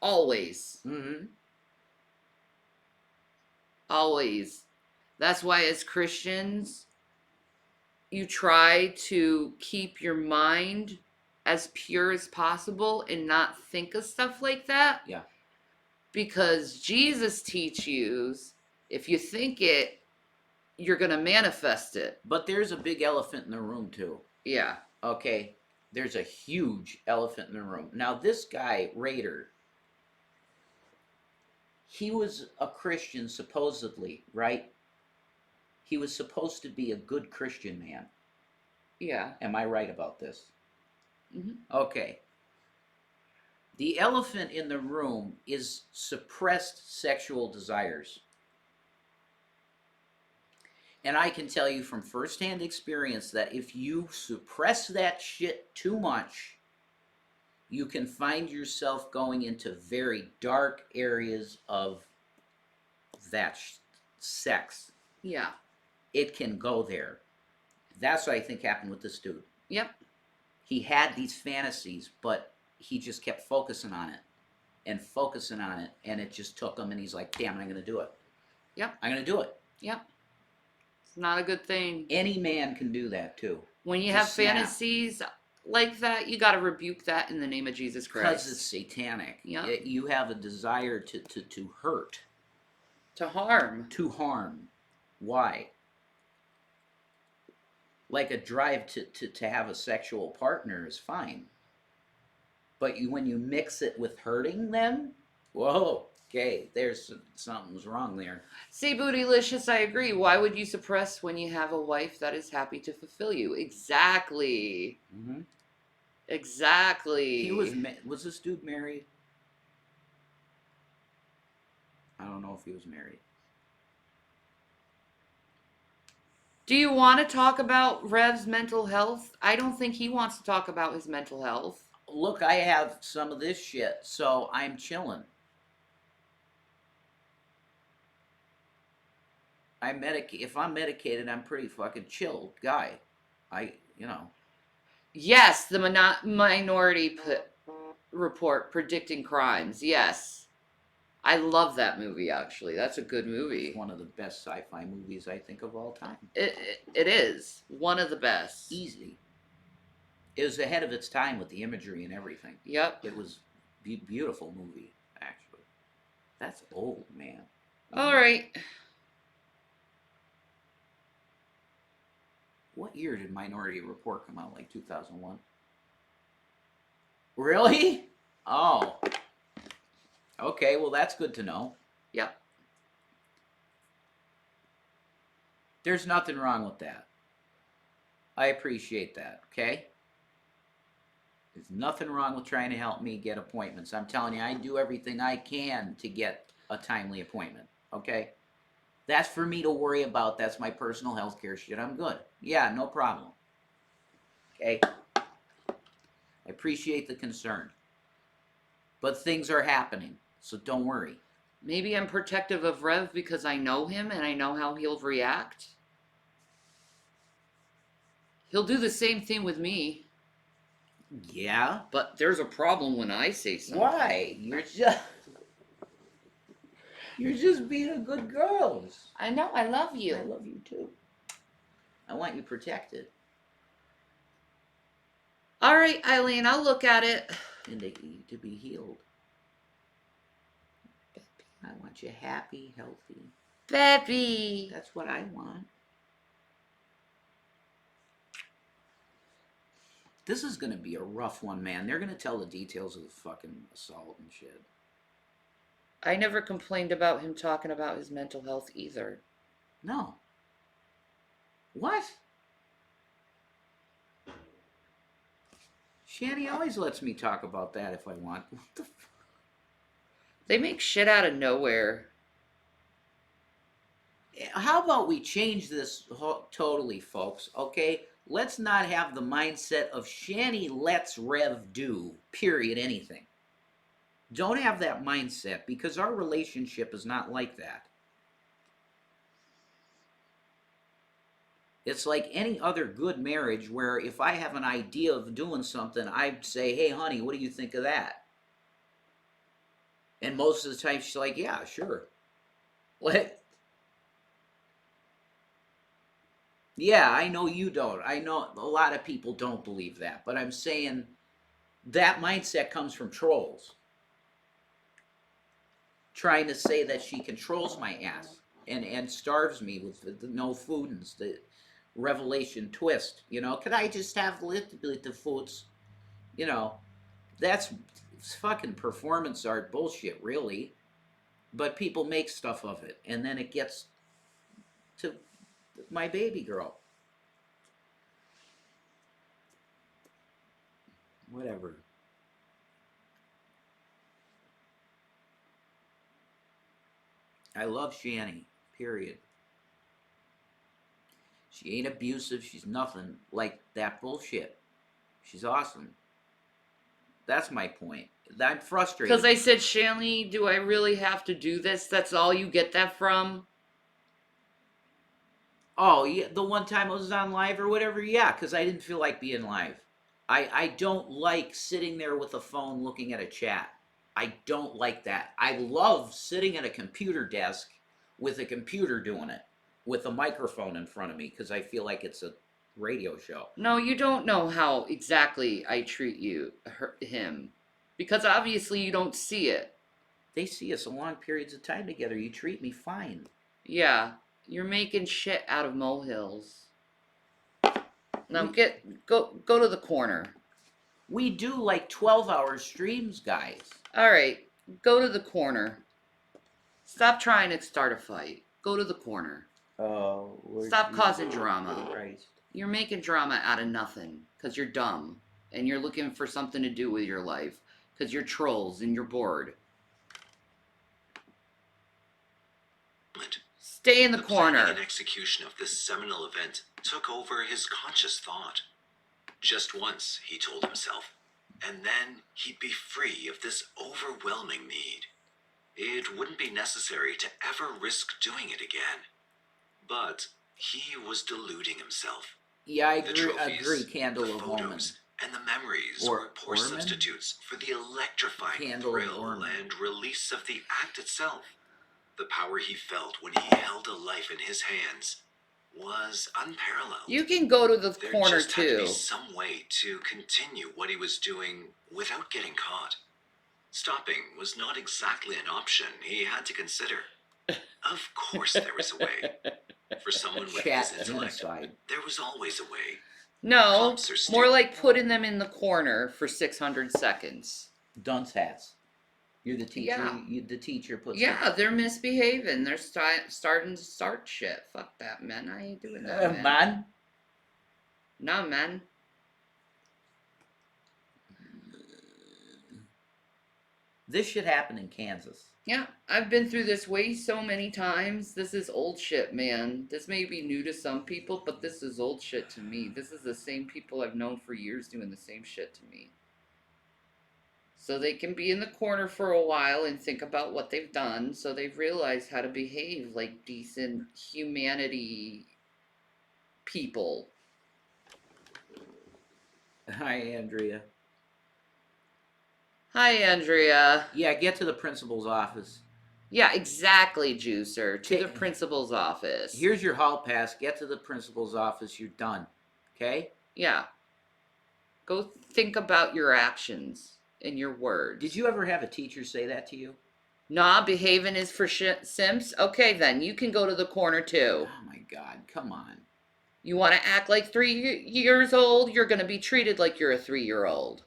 Always. Mm-hmm. Always. That's why, as Christians, you try to keep your mind as pure as possible and not think of stuff like that. Yeah. Because Jesus teaches, if you think it, you're going to manifest it. But there's a big elephant in the room, too. Yeah. Okay? There's a huge elephant in the room. Now, this guy, Raider, he was a Christian, supposedly, right? He was supposed to be a good Christian man. Yeah. Am I right about this? Mm-hmm. Okay. The elephant in the room is suppressed sexual desires. And I can tell you from firsthand experience that if you suppress that shit too much, you can find yourself going into very dark areas of that sex. Yeah. It can go there. That's what I think happened with this dude. Yep. He had these fantasies, but he just kept focusing on it and focusing on it, and it just took him, and he's like, damn it, I'm going to do it. Yep. I'm going to do it. Yep. It's not a good thing. Any man can do that, too. When you Just have fantasies like that, you got to rebuke that in the name of Jesus Christ. Because it's satanic. Yeah. You have a desire to hurt. To harm. To harm. Why? Like a drive to have a sexual partner is fine. But when you mix it with hurting them, whoa, okay, something's wrong there. See, Bootylicious, I agree. Why would you suppress when you have a wife that is happy to fulfill you? Exactly. Mm-hmm. Exactly. Was this dude married? I don't know if he was married. Do you want to talk about Rev's mental health? I don't think he wants to talk about his mental health. Look, I have some of this shit, so I'm chilling. If I'm medicated, I'm pretty fucking chilled guy. Yes, the Minority Report predicting crimes. Yes. I love that movie, actually. That's a good movie. It's one of the best sci-fi movies I think of all time. It is. One of the best. Easy. It was ahead of its time with the imagery and everything. Yep. It was beautiful movie, actually. That's old, man. All right. What year did Minority Report come out? Like 2001? Really? Oh. Okay, well that's good to know. Yep. There's nothing wrong with that. I appreciate that, okay? There's nothing wrong with trying to help me get appointments. I'm telling you, I do everything I can to get a timely appointment, okay? That's for me to worry about. That's my personal health care shit. I'm good. Yeah, no problem. Okay? I appreciate the concern. But things are happening, so don't worry. Maybe I'm protective of Rev because I know him and I know how he'll react. He'll do the same thing with me. Yeah? But there's a problem when I say something. Why? You're just being a good girl. I know, I love you. I love you too. I want you protected. All right, Eileen, I'll look at it. And to be healed. I want you happy, healthy. Baby. That's what I want. This is going to be a rough one, man. They're going to tell the details of the fucking assault and shit. I never complained about him talking about his mental health either. No. What? Shanny always lets me talk about that if I want. What the fuck? They make shit out of nowhere. How about we change this totally, folks, okay? Let's not have the mindset of Shanny lets Rev do, period, anything. Don't have that mindset, because our relationship is not like that. It's like any other good marriage where if I have an idea of doing something, I'd say, hey, honey, what do you think of that? And most of the time she's like, yeah, sure. What? Yeah, I know you don't. I know a lot of people don't believe that. But I'm saying that mindset comes from trolls. Trying to say that she controls my ass and starves me with the no food and the revelation twist. You know, could I just have little foods? You know, that's fucking performance art bullshit, really. But people make stuff of it, and then it gets to my baby girl. Whatever. I love Shani. Period. She ain't abusive. She's nothing like that bullshit. She's awesome. That's my point. I'm frustrated. Because I said, Shanley, do I really have to do this? That's all you get that from? Oh, yeah, the one time I was on live or whatever, yeah, because I didn't feel like being live. I don't like sitting there with a phone looking at a chat. I don't like that. I love sitting at a computer desk with a computer doing it, with a microphone in front of me, because I feel like it's a radio show. No, you don't know how exactly I treat him. Because obviously you don't see it. They see us a long periods of time together. You treat me fine. Yeah, you're making shit out of molehills. Now go to the corner. We do like 12-hour streams, guys. All right, go to the corner. Stop trying to start a fight. Go to the corner. Oh, Stop causing drama. Christ. You're making drama out of nothing because you're dumb and you're looking for something to do with your life because you're trolls and you're bored. Stay in the corner. Planning and execution of this seminal event took over his conscious thought. Just once, he told himself, and then he'd be free of this overwhelming need. It wouldn't be necessary to ever risk doing it again. But he was deluding himself. Yeah, I The agree. trophies, Candle the of photos, Omen. and the memories Or were poor Orman? substitutes for the electrifying Candle of thrill Orman. and release of the act itself. The power he felt when he held a life in his hands was unparalleled. You can go to the There corner just had to too. be some way to continue what he was doing without getting caught. Stopping was not exactly an option he had to consider. Of course there was a way. For someone with Chat his intellect, genocide. there was always a way. No, Cops are more stupid. like putting them in the corner for 600 seconds. Dunce hats. You're the teacher. Yeah. The teacher puts. Yeah, they're misbehaving. They're starting to start shit. Fuck that, man. I ain't doing that, man. Man. Nah, man. This should happen in Kansas. Yeah, I've been through this way so many times. This is old shit, man. This may be new to some people, but this is old shit to me. This is the same people I've known for years doing the same shit to me. So they can be in the corner for a while and think about what they've done, so they've realized how to behave like decent humanity people. Hi, Andrea. Hi, Andrea. Yeah, get to the principal's office. Yeah, exactly, Juicer. To the Okay. principal's office. Here's your hall pass. Get to the principal's office. You're done. Okay? Yeah. Go think about your actions and your words. Did you ever have a teacher say that to you? Nah, behaving is for simps? Okay, then. You can go to the corner, too. Oh, my God. Come on. You want to act like 3 years old? You're going to be treated like you're a 3-year-old.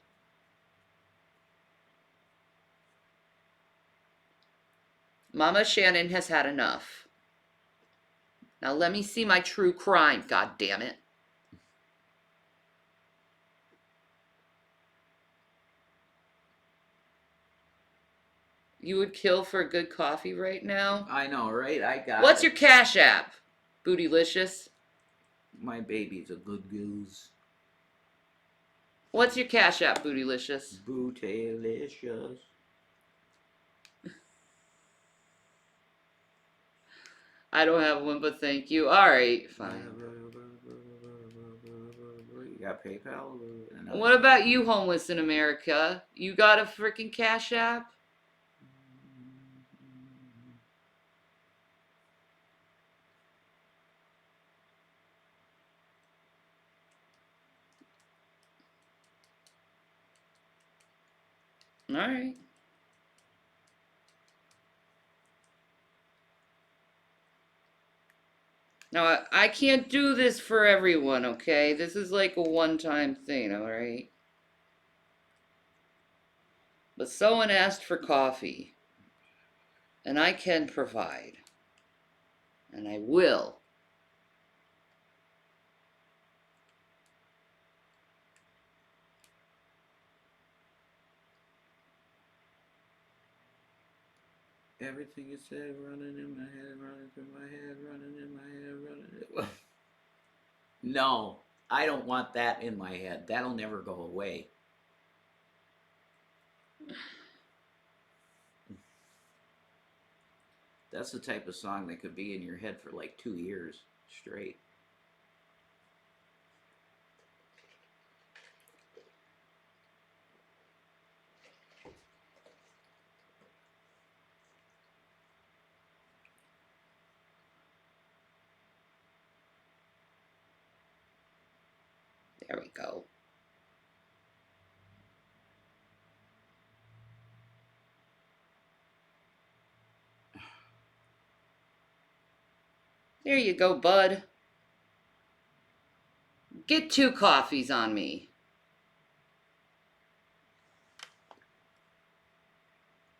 Mama Shannon has had enough. Now let me see my true crime, god damn it. You would kill for a good coffee right now? I know, right? I got What's it. your Cash App? Bootylicious. My baby's a good goose. What's your Cash App, Bootylicious? Bootylicious. I don't have one, but thank you. Alright, fine. You got PayPal? What about you, homeless in America? You got a freaking Cash App? Alright. Now, I can't do this for everyone, okay? This is like a one-time thing, alright? But someone asked for coffee. And I can provide. And I will. Everything you said running in my head, running through my head, running in my head, running. No, I don't want that in my head. That'll never go away. That's the type of song that could be in your head for like 2 years straight. There we go. There you go, bud. Get 2 coffees on me.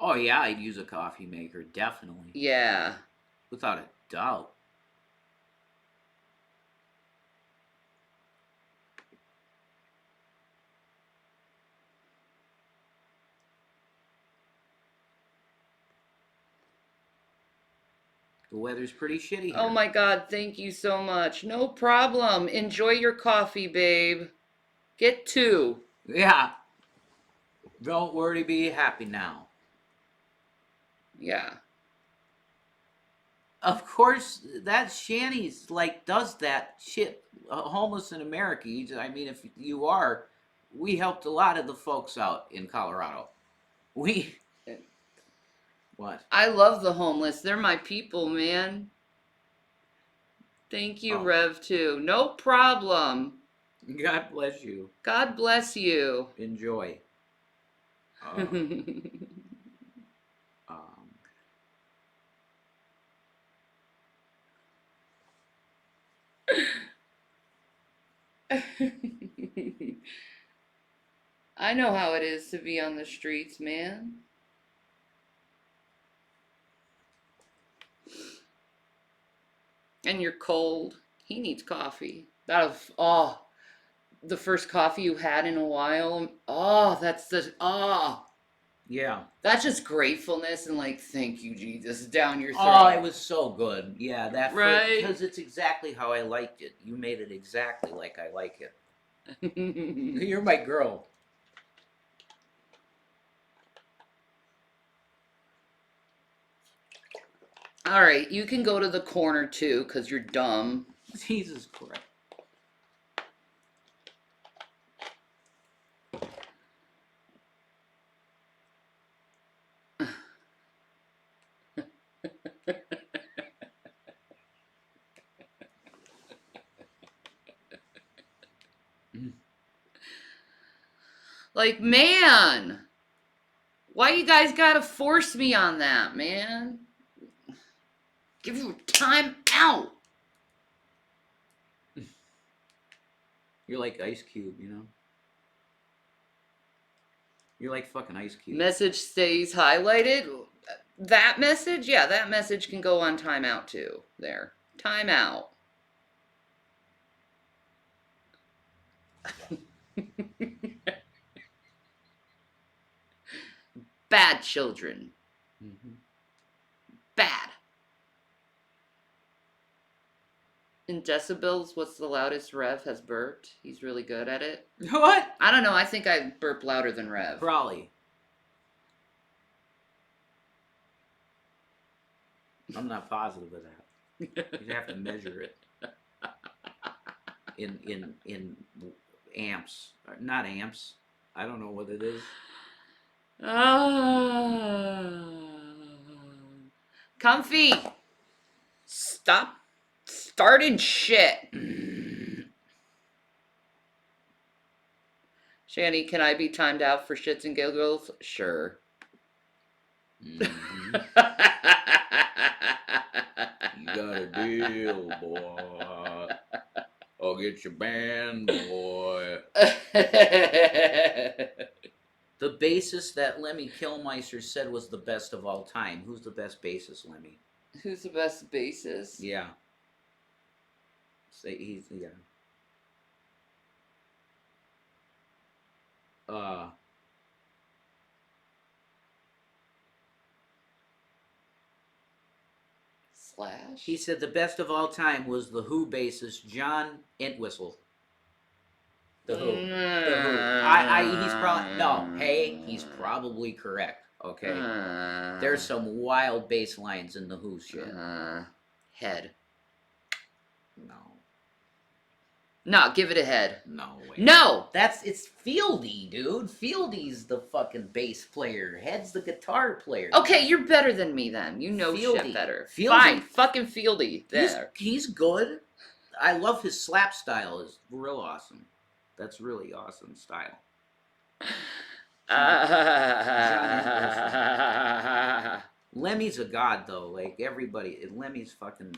Oh yeah, I'd use a coffee maker, definitely. Yeah. Without a doubt. The weather's pretty shitty here. Oh my God, thank you so much. No problem. Enjoy your coffee, babe. Get 2. Yeah. Don't worry, be happy now. Yeah. Of course, that Shanny's like does that shit. Homeless in America. I mean, if you are, we helped a lot of the folks out in Colorado. We what? I love the homeless. They're my people, man. Thank you, Oh. Rev, too. No problem. God bless you. God bless you. Enjoy. I know how it is to be on the streets, man. And you're cold. He needs coffee. The first coffee you had in a while. Yeah. That's just gratefulness and like, thank you, Jesus, down your throat. Oh, it was so good. Yeah, that right? because it's exactly how I liked it. You made it exactly like I like it. You're my girl. All right, you can go to the corner too, because you're dumb. Jesus Christ. Like, man, why you guys gotta force me on that, man? Give you time out. You're like Ice Cube, you know? You're like fucking Ice Cube. Message stays highlighted. That message? Yeah, that message can go on timeout too. There. Timeout. Bad children. Mm-hmm. Bad. In decibels, what's the loudest Rev has burped? He's really good at it. What? I don't know. I think I burp louder than Rev. Probably. I'm not positive of that. You have to measure it in amps, not amps. I don't know what it is. Comfy. Stop starting shit. Shanny, can I be timed out for shits and giggles? Sure. Mm-hmm. You got a deal, boy. I'll get your band, boy. The bassist that Lemmy Kilmister said was the best of all time. Who's the best bassist, Lemmy? Who's the best bassist? Yeah. Say he's yeah. Slash? He said the best of all time was the Who bassist John Entwistle. The Who. The Who. He's probably no. Hey, he's probably correct. Okay. There's some wild bass lines in the Who shit. Head. No. No, give it a head. No way. No! It's Fieldy, dude. Fieldy's the fucking bass player. Head's the guitar player. Okay, you're better than me then. You know Fieldy. shit better. Fieldy. Fine, fucking Fieldy. There. He's good. I love his slap style. Is real awesome. That's really awesome style. Lemmy's a god though. Like everybody, Lemmy's fucking.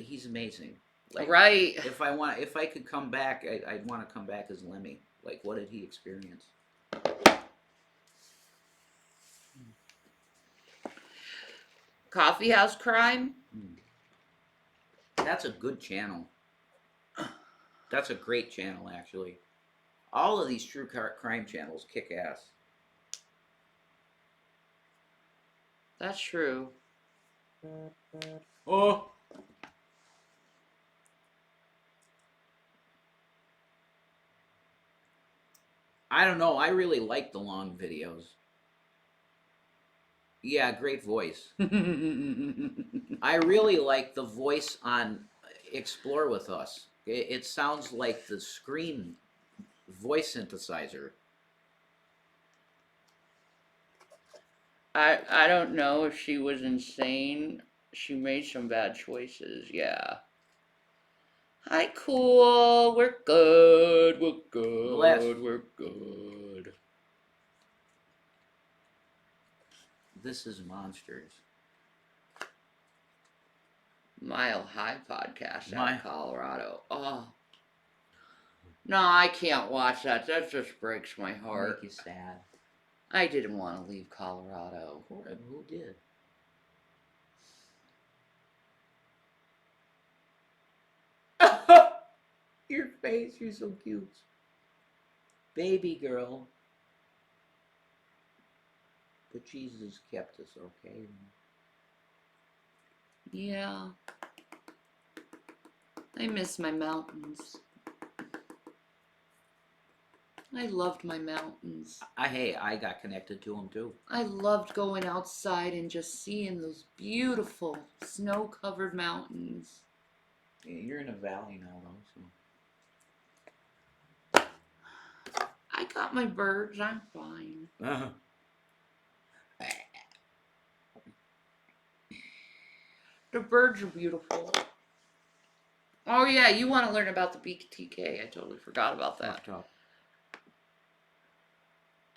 He's amazing. Like, right. If I could come back, I'd want to come back as Lemmy. Like, what did he experience? Coffee House Crime? That's a good channel. That's a great channel, actually. All of these true crime channels kick ass. That's true. Oh. I don't know. I really like the long videos. Yeah, great voice. I really like the voice on Explore With Us. It sounds like the Scream voice synthesizer. I don't know if she was insane. She made some bad choices, yeah. Hi, cool. We're good. We're good. Bless. We're good. This is Monsters. Mile High Podcast out of Colorado. Oh. No, I can't watch that. That just breaks my heart. Make you sad. I didn't want to leave Colorado. Who did? Your face, you're so cute. Baby girl. But Jesus kept us okay. Yeah. I miss my mountains. I loved my mountains. I got connected to them too. I loved going outside and just seeing those beautiful snow-covered mountains. Yeah, you're in a valley now, though. I got my birds. I'm fine. So. The birds are beautiful. Oh yeah, you want to learn about the BTK. I totally forgot about that.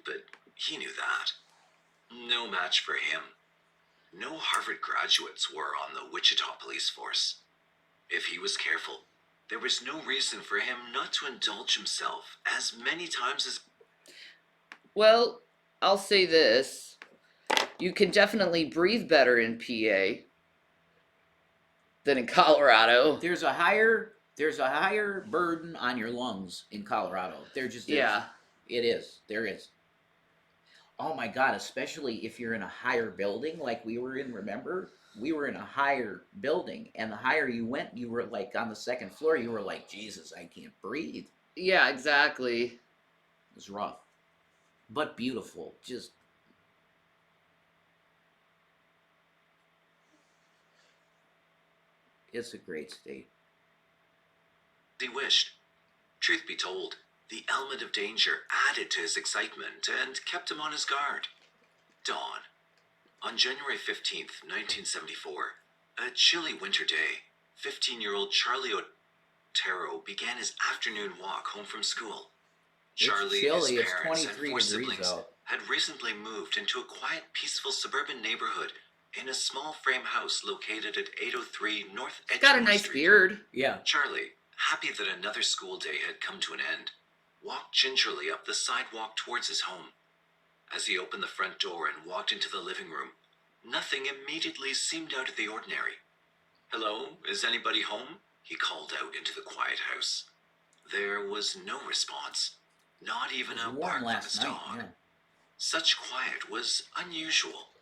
But he knew that. No match for him. No Harvard graduates were on the Wichita police force. If he was careful, there was no reason for him not to indulge himself as many times as... Well, I'll say this. You can definitely breathe better in PA than in Colorado. There's a higher burden on your lungs in Colorado. There just is. Yeah. It is. There is. Oh my God, especially if you're in a higher building like we were in, remember? We were in a higher building, and the higher you went, you were like on the second floor, you were like, Jesus, I can't breathe. Yeah, exactly. It was rough. But beautiful. Just... It's a great state. he wished. Truth be told, the element of danger added to his excitement and kept him on his guard. Dawn. On January 15th, 1974, a chilly winter day, 15-year-old Charlie Otero began his afternoon walk home from school. Charlie, chilly. his It's parents, and 23 four degrees siblings out. had recently moved into a quiet, peaceful suburban neighborhood in a small frame house located at 803 North Edgemore Got a nice Street. beard. Yeah. Charlie, happy that another school day had come to an end, walked gingerly up the sidewalk towards his home. As he opened the front door and walked into the living room, nothing immediately seemed out of the ordinary. "Hello, is anybody home?" he called out into the quiet house. There was no response, not even It a was bark warm from last his night. dog. Yeah. Such quiet was unusual.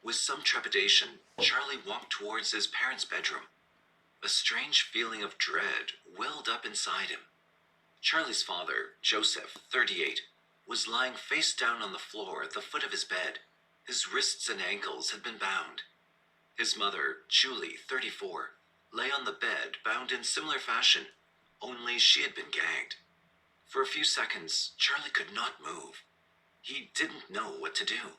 With some trepidation, Charlie walked towards his parents' bedroom. A strange feeling of dread welled up inside him. Charlie's father, Joseph, 38, was lying face down on the floor at the foot of his bed. His wrists and ankles had been bound. His mother, Julie, 34, lay on the bed bound in similar fashion, only she had been gagged. For a few seconds, Charlie could not move. He didn't know what to do.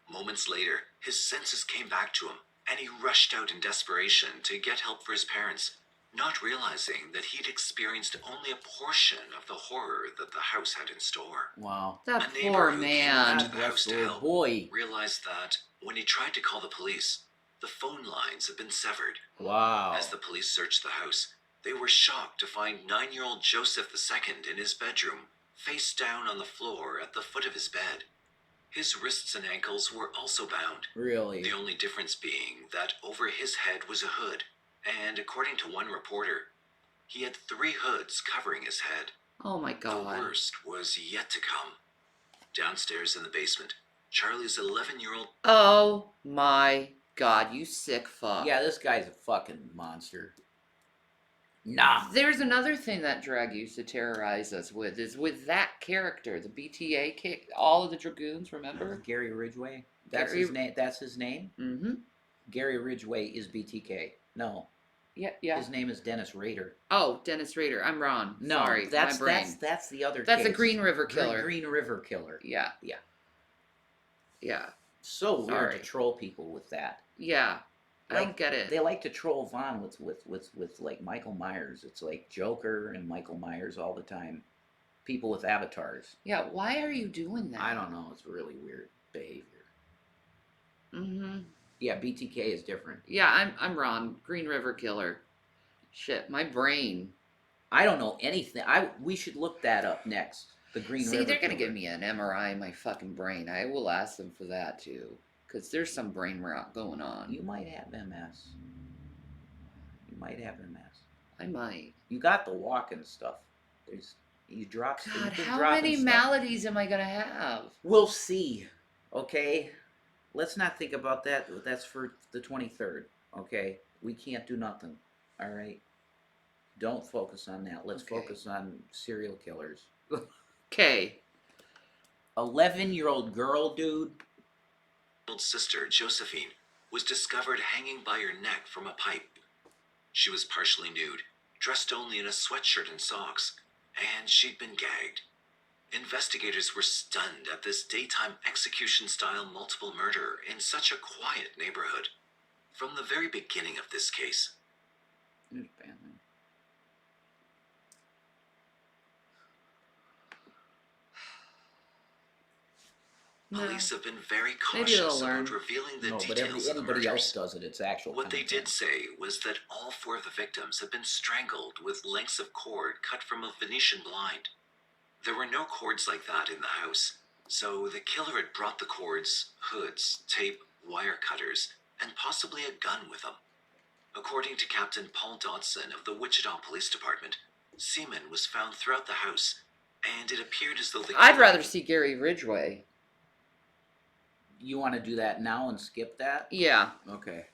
Moments later, his senses came back to him, and he rushed out in desperation to get help for his parents, not realizing that he'd experienced only a portion of the horror that the house had in store. Wow. That A neighbor poor who man. came into the house to help boy. realized that when he tried to call the police, the phone lines had been severed. Wow. As the police searched the house, they were shocked to find 9-year-old Joseph II in his bedroom, face down on the floor at the foot of his bed. His wrists and ankles were also bound. Really? The only difference being that over his head was a hood, and according to one reporter, he had 3 hoods covering his head. Oh my The God. worst was yet to come. Downstairs in the basement, Charlie's 11-year-old Oh my God, you sick fuck. Yeah, this guy's a fucking monster. Nah. There's another thing that drag used to terrorize us with, is with that character, the BTA kick, all of the dragoons, remember? Gary Ridgway. That's Gary- his name. That's his name. Mm-hmm. Gary Ridgway is BTK. No, Yeah. his name is Dennis Rader. Oh, Dennis Rader. I'm wrong. No, Sorry, that's my brain. that's the other. That's a case. Green River Killer. Green River Killer. Yeah. Yeah. Yeah. So weird Sorry. to troll people with that. Yeah. I Like, don't get it. They like to troll Vaughn with like Michael Myers. It's like Joker and Michael Myers all the time. People with avatars. Yeah, why are you doing that? I don't know. It's really weird behavior. Mm-hmm. Yeah, BTK is different. Yeah, I'm wrong. Green River Killer. Shit, my brain. I don't know anything. We should look that up next. The Green See, River they're gonna Killer. give me an MRI in my fucking brain. I will ask them for that too, because there's some brain rot going on. You might have MS. You might have MS. I might. You got the walking stuff. You dropped. God, you've been how dropping many stuff. maladies am I gonna have? We'll see. Okay, let's not think about that. That's for the 23rd. Okay, we can't do nothing. All right. Don't focus on that. Let's Okay. focus on serial killers. Okay. 11-year-old girl, dude. sister, Josephine, was discovered hanging by her neck from a pipe. She was partially nude, dressed only in a sweatshirt and socks, and she'd been gagged. Investigators were stunned at this daytime execution-style multiple murder in such a quiet neighborhood. From the very beginning of this case, There's Batman. police have been very Maybe they'll cautious learn. about revealing the No, but details of the anybody else murders. does it. It's actual. What they content. did say was that all 4 of the victims had been strangled with lengths of cord cut from a Venetian blind. There were no cords like that in the house, so the killer had brought the cords, hoods, tape, wire cutters, and possibly a gun with him. According to Captain Paul Dodson of the Wichita Police Department, semen was found throughout the house, and it appeared as though the I'd killer- rather see Gary Ridgway. You want to do that now and skip that? Yeah. Okay.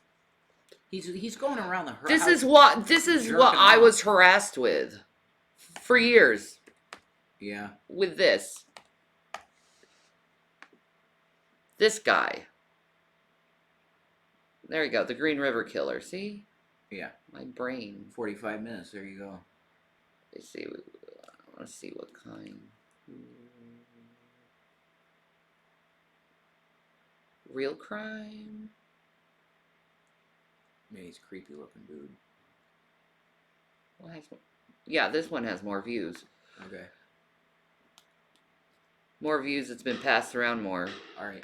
He's going around the. This house is what jerking I off. was harassed with for years. Yeah. With this guy. There you go, the Green River Killer. See, Yeah. my brain. 45 minutes. There you go. Let's see. I want to see what kind. Real crime. Man, he's a creepy looking dude. Well, yeah, this one has more views. Okay. More views. It's been passed around more. All right.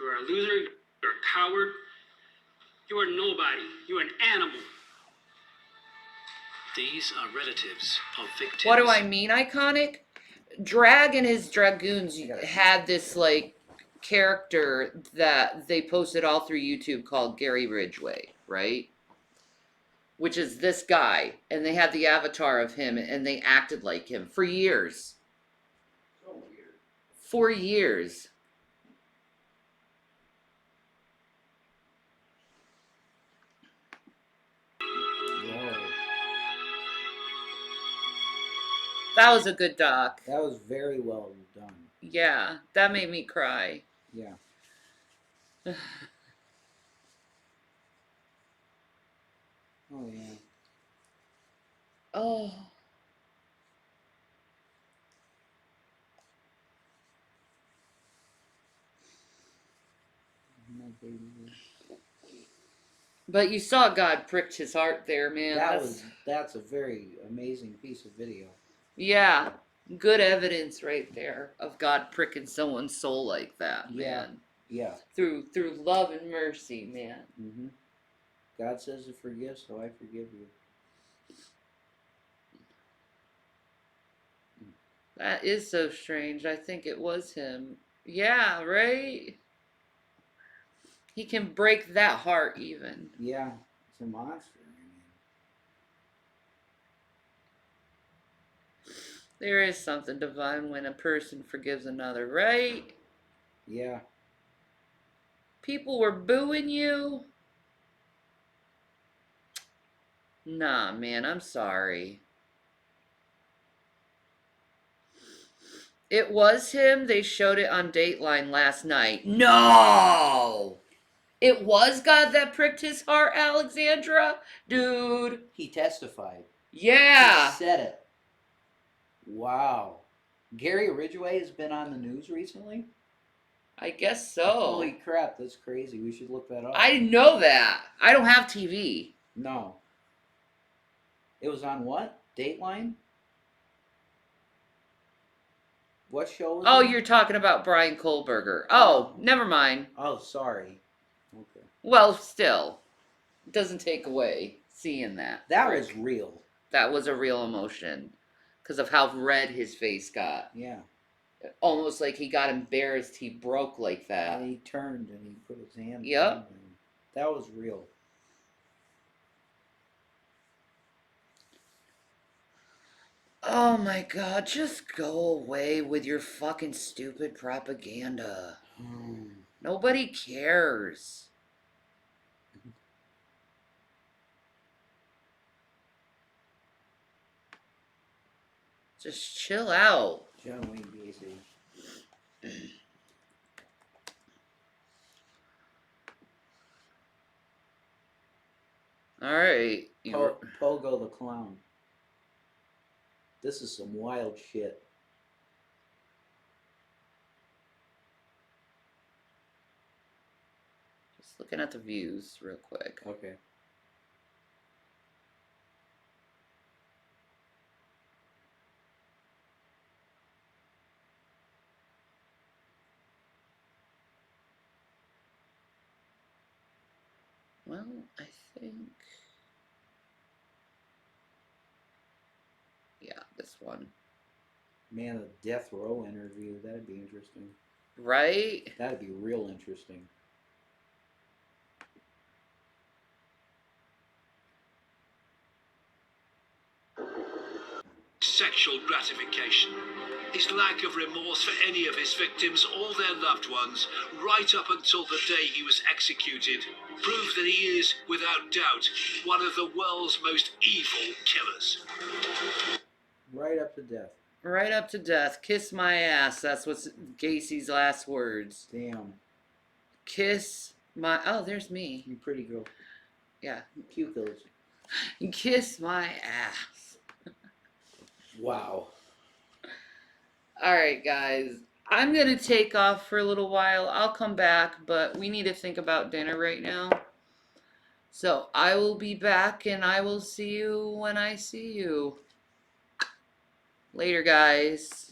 You are a loser. You're a coward. You are nobody. You are an animal. These are relatives of victims. What do I mean, iconic? Drag and his dragoons had this like character that they posted all through YouTube called Gary Ridgway, right? Which is this guy, and they had the avatar of him, and they acted like him for years. So weird. For years. That was a good doc. That was very well done. Yeah, that made me cry. Yeah. Oh yeah. Oh. My baby. But you saw God pricked his heart there, man. That's a very amazing piece of video. Yeah. Good evidence right there of God pricking someone's soul like that, Yeah. man. Yeah. Through love and mercy, man. Mm-hmm. God says to forgive, so I forgive you. That is so strange. I think it was him. Yeah, right? He can break that heart even. Yeah, it's a monster. There is something divine when a person forgives another, right? Yeah. People were booing you. Nah, man, I'm sorry. It was him. They showed it on Dateline last night. No! It was God that pricked his heart, Alexandra? Dude. He testified. Yeah. He said it. Wow. Gary Ridgway has been on the news recently? I guess so. Holy crap, that's crazy. We should look that up. I didn't know that. I don't have TV. No. It was on what? Dateline? What show was it? You're talking about Brian Kohlberger. Oh, never mind. Oh, sorry. Okay. Well, still, it doesn't take away seeing that. That was real. That was a real emotion because of how red his face got. Yeah. Almost like he got embarrassed he broke like that. And he turned and he put his hand Yep. down. That was real. Oh my god, just go away with your fucking stupid propaganda. Nobody cares. Just chill out. John Wayne Gacy. Alright. Pogo the Clown. This is some wild shit. Just looking at the views real quick. Okay. Well, I think... Yeah, this one. Man, a death row interview. That'd be interesting. Right? That'd be real interesting. Sexual gratification. His lack of remorse for any of his victims or their loved ones, right up until the day he was executed, prove that he is, without doubt, one of the world's most evil killers. Right up to death. Right up to death. Kiss my ass. That's what's Gacy's last words. Damn. Kiss my... Oh, there's me. You pretty girl. Yeah. Pupils. Kiss my ass. Wow. Alright, guys. I'm going to take off for a little while. I'll come back, but we need to think about dinner right now. So I will be back, and I will see you when I see you. Later, guys.